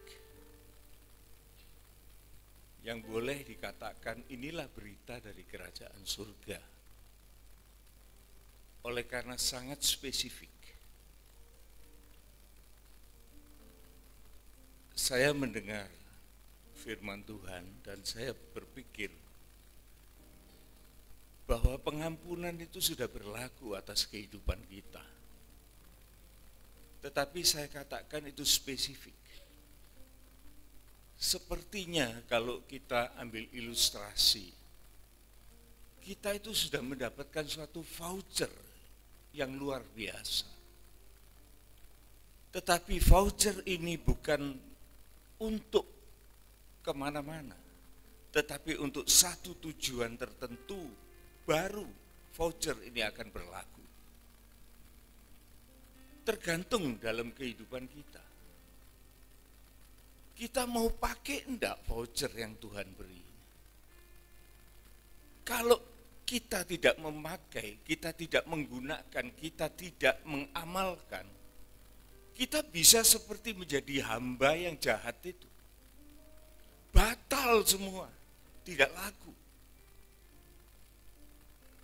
Yang boleh dikatakan inilah berita dari kerajaan surga. Oleh karena sangat spesifik. Saya mendengar firman Tuhan dan saya berpikir bahwa pengampunan itu sudah berlaku atas kehidupan kita. Tetapi saya katakan itu spesifik. Sepertinya kalau kita ambil ilustrasi, kita itu sudah mendapatkan suatu voucher yang luar biasa. Tetapi voucher ini bukan untuk kemana-mana, tetapi untuk satu tujuan tertentu. Baru voucher ini akan berlaku. Tergantung dalam kehidupan kita. Kita mau pakai enggak voucher yang Tuhan beri? Kalau kita tidak memakai, kita tidak menggunakan, kita tidak mengamalkan, kita bisa seperti menjadi hamba yang jahat itu. Batal semua, tidak laku.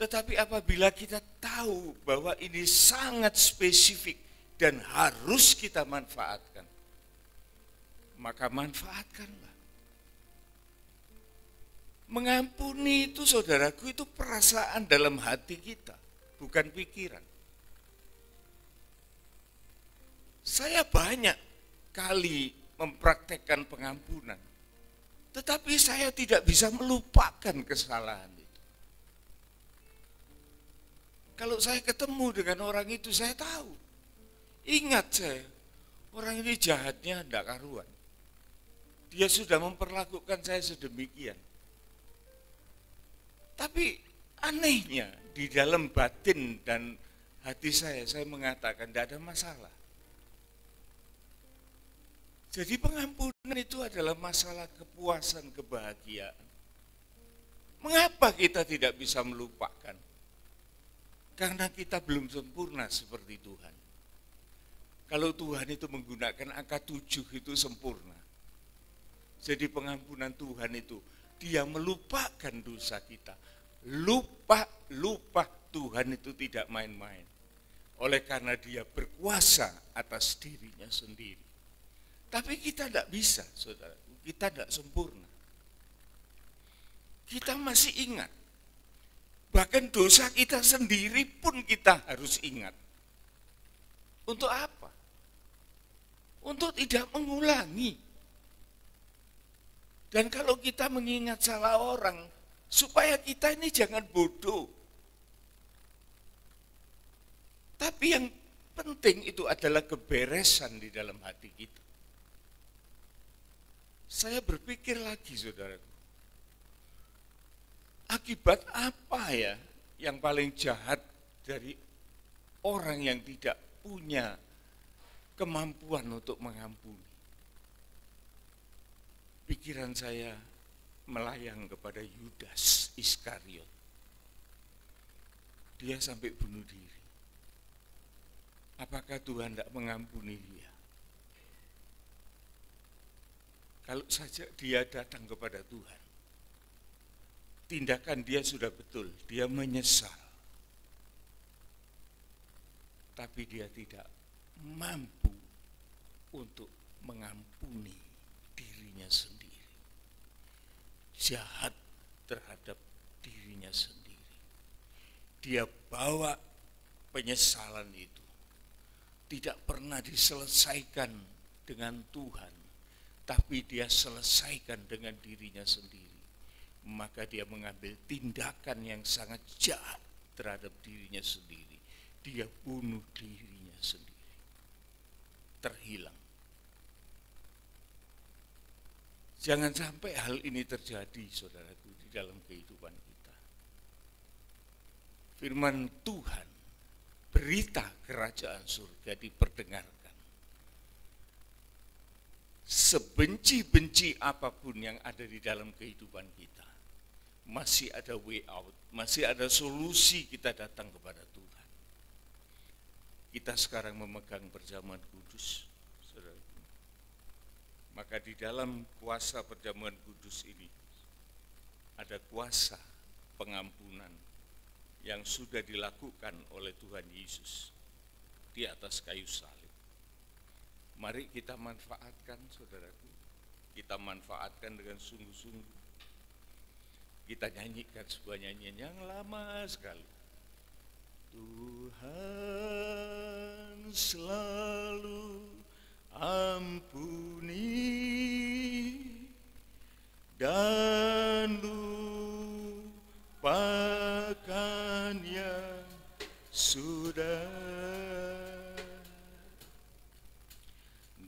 Tetapi apabila kita tahu bahwa ini sangat spesifik dan harus kita manfaatkan, maka manfaatkanlah. Mengampuni itu, saudaraku, itu perasaan dalam hati kita, bukan pikiran. Saya banyak kali mempraktekkan pengampunan, tetapi saya tidak bisa melupakan kesalahan. Kalau saya ketemu dengan orang itu, saya tahu. Ingat saya, orang ini jahatnya tidak karuan. Dia sudah memperlakukan saya sedemikian. Tapi anehnya, di dalam batin dan hati saya mengatakan tidak ada masalah. Jadi pengampunan itu adalah masalah kepuasan, kebahagiaan. Mengapa kita tidak bisa melupakan? Karena kita belum sempurna seperti Tuhan. Kalau Tuhan itu menggunakan angka 7 itu sempurna. Jadi pengampunan Tuhan itu, Dia melupakan dosa kita. Lupa Tuhan itu tidak main-main. Oleh karena Dia berkuasa atas dirinya sendiri. Tapi kita tidak bisa, saudara. Kita tidak sempurna. Kita masih ingat. Bahkan dosa kita sendiri pun kita harus ingat. Untuk apa? Untuk tidak mengulangi. Dan kalau kita mengingat salah orang, supaya kita ini jangan bodoh. Tapi yang penting itu adalah keberesan di dalam hati kita. Saya berpikir lagi, saudaraku. Akibat apa ya yang paling jahat dari orang yang tidak punya kemampuan untuk mengampuni? Pikiran saya melayang kepada Yudas Iskariot. Dia sampai bunuh diri. Apakah Tuhan tidak mengampuni dia? Kalau saja dia datang kepada Tuhan, tindakan dia sudah betul, dia menyesal. Tapi dia tidak mampu untuk mengampuni dirinya sendiri. Jahat terhadap dirinya sendiri. Dia bawa penyesalan itu. Tidak pernah diselesaikan dengan Tuhan, tapi dia selesaikan dengan dirinya sendiri. Maka dia mengambil tindakan yang sangat jahat terhadap dirinya sendiri. Dia bunuh dirinya sendiri. Terhilang. Jangan sampai hal ini terjadi, saudaraku, di dalam kehidupan kita. Firman Tuhan, berita kerajaan surga diperdengarkan. Sebenci-benci apapun yang ada di dalam kehidupan kita, masih ada way out, masih ada solusi kita datang kepada Tuhan. Kita sekarang memegang perjamuan kudus, saudaraku. Maka di dalam kuasa perjamuan kudus ini ada kuasa pengampunan yang sudah dilakukan oleh Tuhan Yesus di atas kayu salib. Mari kita manfaatkan, saudaraku. Kita manfaatkan dengan sungguh-sungguh. Kita nyanyikan sebuah nyanyian yang lama sekali. Tuhan selalu ampuni dan lupakan yang sudah.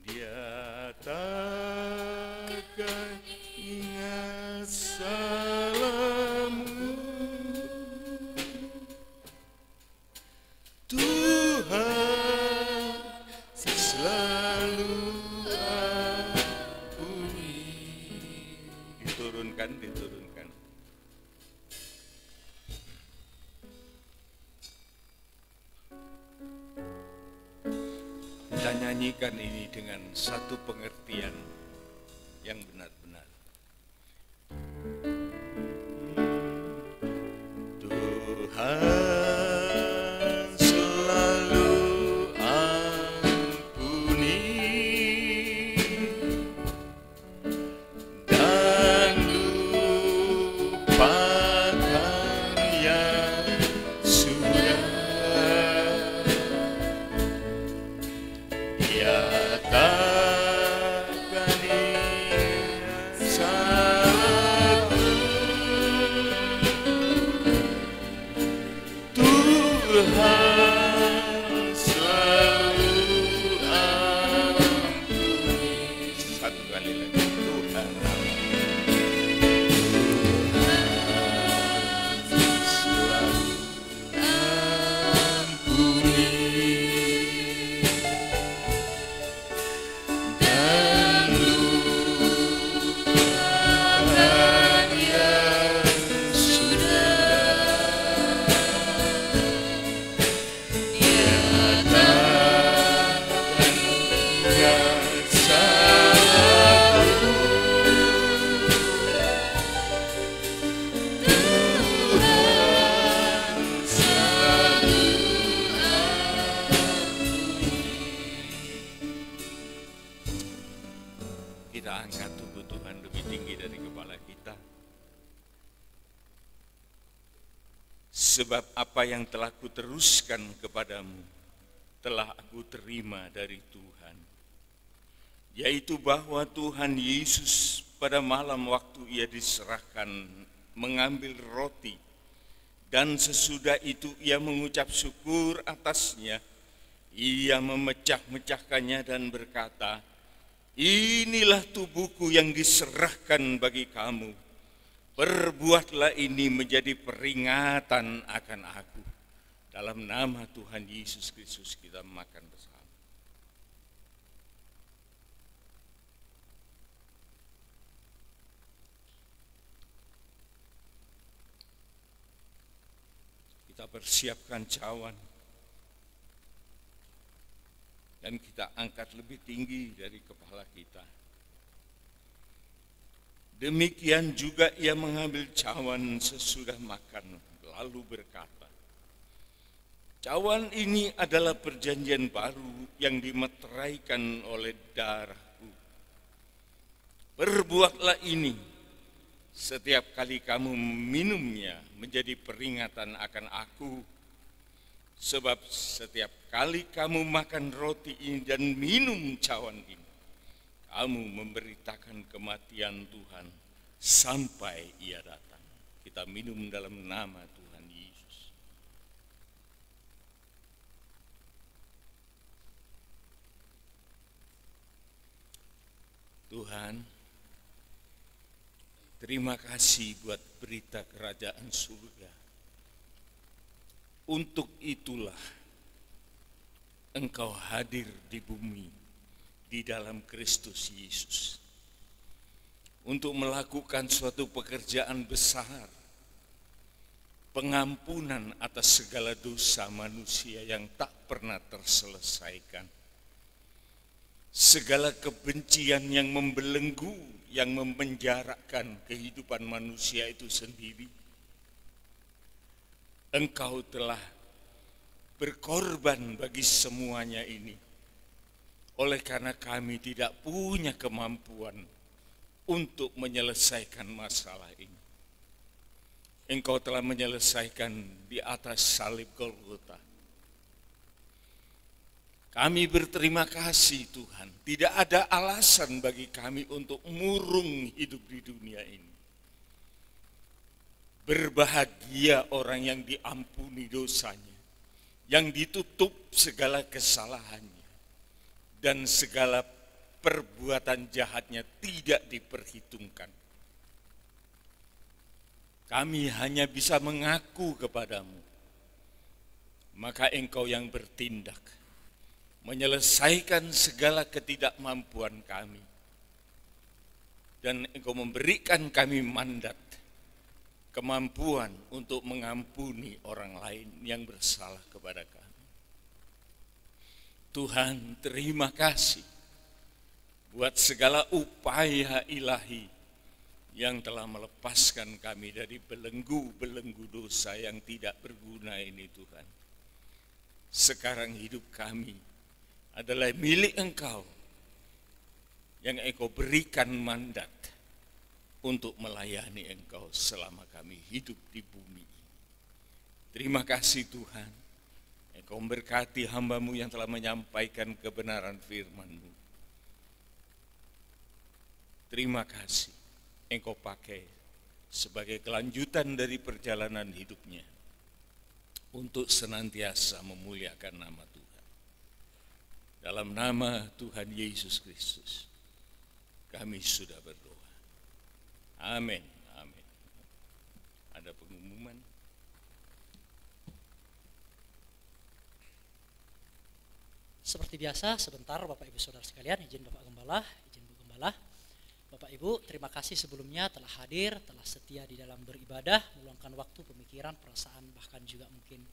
Dia takkan ingat salahmu. Tuhan selalu ampuni. Diturunkan. Kita nyanyikan ini dengan satu pengertian yang benar-benar. Tuhan selalu ampuni dan lupakan yang sudah. Dia takkan ingat salahku. Tuhan selalu ampuni. Satu kali lagi. Tuhan selalu ampuni dan lupakan yang sudah. Dia takkan ingat salahku. Tuhan selalu ampuni. Kita angkat tubuh Tuhan lebih tinggi dari kepala kita. Sebab apa yang telah kuteruskan kepadamu telah aku terima dari Tuhan, yaitu bahwa Tuhan Yesus pada malam waktu ia diserahkan mengambil roti, dan sesudah itu ia mengucap syukur atasnya, ia memecah-mecahkannya dan berkata, inilah tubuhku yang diserahkan bagi kamu. Perbuatlah ini menjadi peringatan akan aku. Dalam nama Tuhan Yesus Kristus kita makan bersama. Kita persiapkan cawan. Dan kita angkat lebih tinggi dari kepala kita. Demikian juga ia mengambil cawan sesudah makan, lalu berkata, Cawan ini adalah perjanjian baru yang dimeteraikan oleh darahku. Perbuatlah ini setiap kali kamu minumnya menjadi peringatan akan aku. Sebab setiap kali kamu makan roti ini dan minum cawan ini, kamu memberitakan kematian Tuhan sampai Ia datang. Kita minum dalam nama Tuhan Yesus. Tuhan, terima kasih buat berita kerajaan surga. Untuk itulah Engkau hadir di bumi di dalam Kristus Yesus untuk melakukan suatu pekerjaan besar, pengampunan atas segala dosa manusia yang tak pernah terselesaikan, segala kebencian yang membelenggu, yang memenjarakan kehidupan manusia itu sendiri. Engkau telah berkorban bagi semuanya ini. Oleh karena kami tidak punya kemampuan untuk menyelesaikan masalah ini. Engkau telah menyelesaikan di atas salib Golgota. Kami berterima kasih Tuhan. Tidak ada alasan bagi kami untuk murung hidup di dunia ini. Berbahagia orang yang diampuni dosanya, yang ditutup segala kesalahannya, dan segala perbuatan jahatnya tidak diperhitungkan. Kami hanya bisa mengaku kepadamu, maka Engkau yang bertindak, menyelesaikan segala ketidakmampuan kami, dan Engkau memberikan kami mandat, kemampuan untuk mengampuni orang lain yang bersalah kepada kami. Tuhan, terima kasih buat segala upaya ilahi yang telah melepaskan kami dari belenggu-belenggu dosa yang tidak berguna ini Tuhan. Sekarang hidup kami adalah milik Engkau yang Engkau berikan mandat untuk melayani Engkau selama kami hidup di bumi ini. Terima kasih Tuhan, Engkau memberkati hamba-Mu yang telah menyampaikan kebenaran firman-Mu. Terima kasih, Engkau pakai sebagai kelanjutan dari perjalanan hidupnya untuk senantiasa memuliakan nama Tuhan. Dalam nama Tuhan Yesus Kristus, kami sudah berdoa. Amin, amin. Ada pengumuman? Seperti biasa, sebentar Bapak Ibu Saudara sekalian, izin Bapak Gembala, izin Bu Gembala. Bapak Ibu, terima kasih sebelumnya telah hadir, telah setia di dalam beribadah, meluangkan waktu, pemikiran, perasaan, bahkan juga mungkin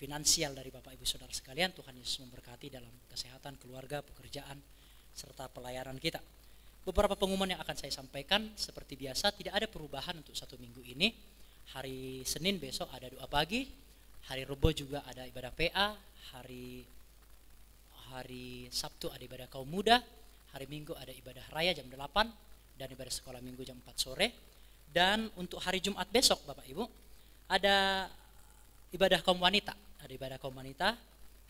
finansial dari Bapak Ibu Saudara sekalian. Tuhan Yesus memberkati dalam kesehatan, keluarga, pekerjaan, serta pelayanan kita. Beberapa pengumuman yang akan saya sampaikan, seperti biasa tidak ada perubahan untuk satu minggu ini. Hari Senin besok ada doa pagi, hari Rebo juga ada ibadah PA, hari Sabtu ada ibadah kaum muda, hari Minggu ada ibadah raya jam 8, dan ibadah sekolah minggu jam 4 sore. Dan untuk hari Jumat besok Bapak Ibu, ada ibadah kaum wanita,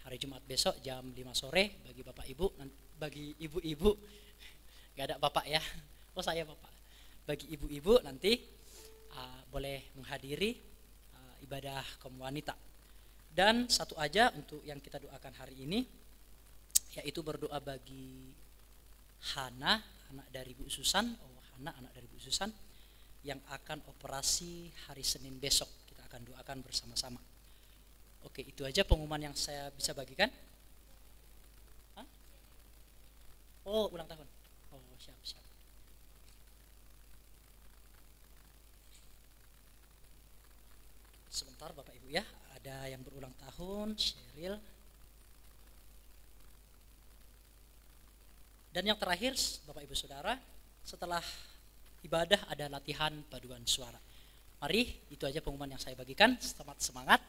hari Jumat besok jam 5 sore bagi Bapak Ibu, bagi ibu-ibu. Gak ada bapak ya, oh saya bapak. Bagi ibu-ibu nanti boleh menghadiri ibadah kaum wanita. Dan satu aja untuk yang kita doakan hari ini, yaitu berdoa bagi Hana, anak dari Bu Susan, anak dari Bu Susan, yang akan operasi hari Senin besok. Kita akan doakan bersama-sama. Oke, itu aja pengumuman yang saya bisa bagikan. Hah? Oh, ulang tahun. Oh, siap. Sebentar Bapak Ibu ya, ada yang berulang tahun, Sheryl. Dan yang terakhir Bapak Ibu Saudara, setelah ibadah ada latihan paduan suara. Mari, itu aja pengumuman yang saya bagikan. Selamat semangat.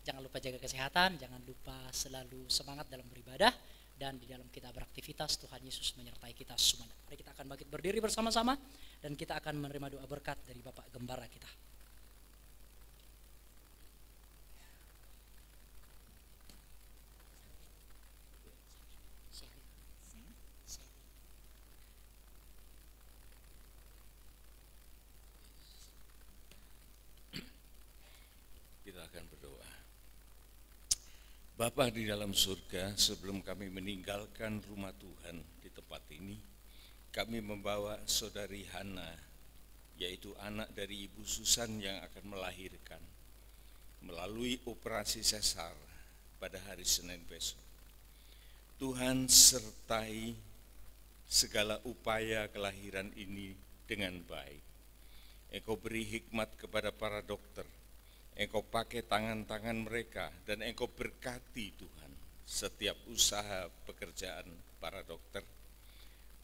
Jangan lupa jaga kesehatan, jangan lupa selalu semangat dalam beribadah, dan di dalam kita beraktivitas Tuhan Yesus menyertai kita semua. Mari kita akan bangkit berdiri bersama-sama dan kita akan menerima doa berkat dari Bapak Gembala kita. Kita akan berdoa. Bapa di dalam surga, sebelum kami meninggalkan rumah Tuhan di tempat ini, kami membawa saudari Hana, yaitu anak dari Ibu Susan yang akan melahirkan, melalui operasi sesar pada hari Senin besok. Tuhan sertai segala upaya kelahiran ini dengan baik. Engkau beri hikmat kepada para dokter, Engkau pakai tangan-tangan mereka, dan Engkau berkati Tuhan setiap usaha pekerjaan para dokter.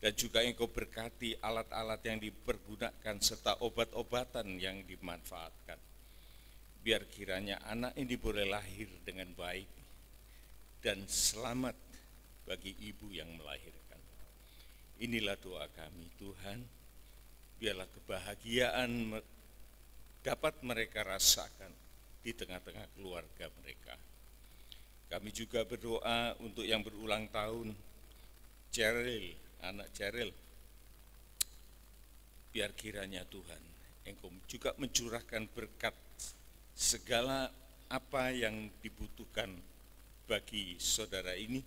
Dan juga Engkau berkati alat-alat yang dipergunakan serta obat-obatan yang dimanfaatkan. Biar kiranya anak ini boleh lahir dengan baik dan selamat bagi ibu yang melahirkan. Inilah doa kami Tuhan, biarlah kebahagiaan dapat mereka rasakan di tengah-tengah keluarga mereka. Kami juga berdoa untuk yang berulang tahun, Cheryl, anak Cheryl. Biar kiranya Tuhan, Engkau juga mencurahkan berkat segala apa yang dibutuhkan bagi saudara ini,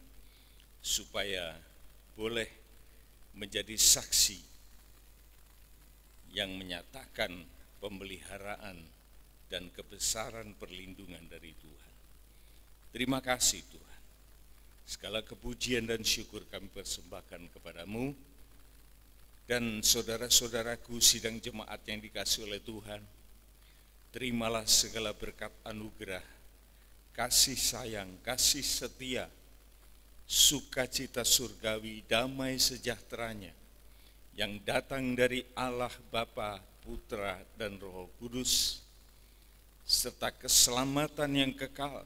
supaya boleh menjadi saksi yang menyatakan pemeliharaan dan kebesaran perlindungan dari Tuhan. Terima kasih Tuhan. Segala kepujian dan syukur kami persembahkan kepadamu, dan saudara-saudaraku sidang jemaat yang dikasihi oleh Tuhan. Terimalah segala berkat anugerah, kasih sayang, kasih setia, sukacita surgawi, damai sejahteranya yang datang dari Allah Bapa, Putra, dan Roh Kudus, serta keselamatan yang kekal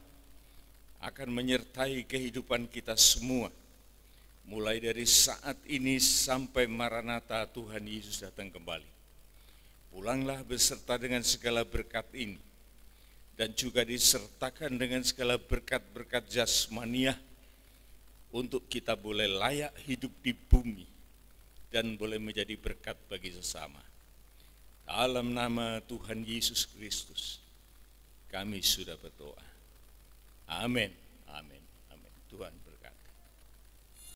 akan menyertai kehidupan kita semua, mulai dari saat ini sampai Maranatha Tuhan Yesus datang kembali. Pulanglah beserta dengan segala berkat ini, dan juga disertakan dengan segala berkat-berkat jasmaniah, untuk kita boleh layak hidup di bumi, dan boleh menjadi berkat bagi sesama. Dalam nama Tuhan Yesus Kristus, kami sudah berdoa. Amin. Amin. Amin. Tuhan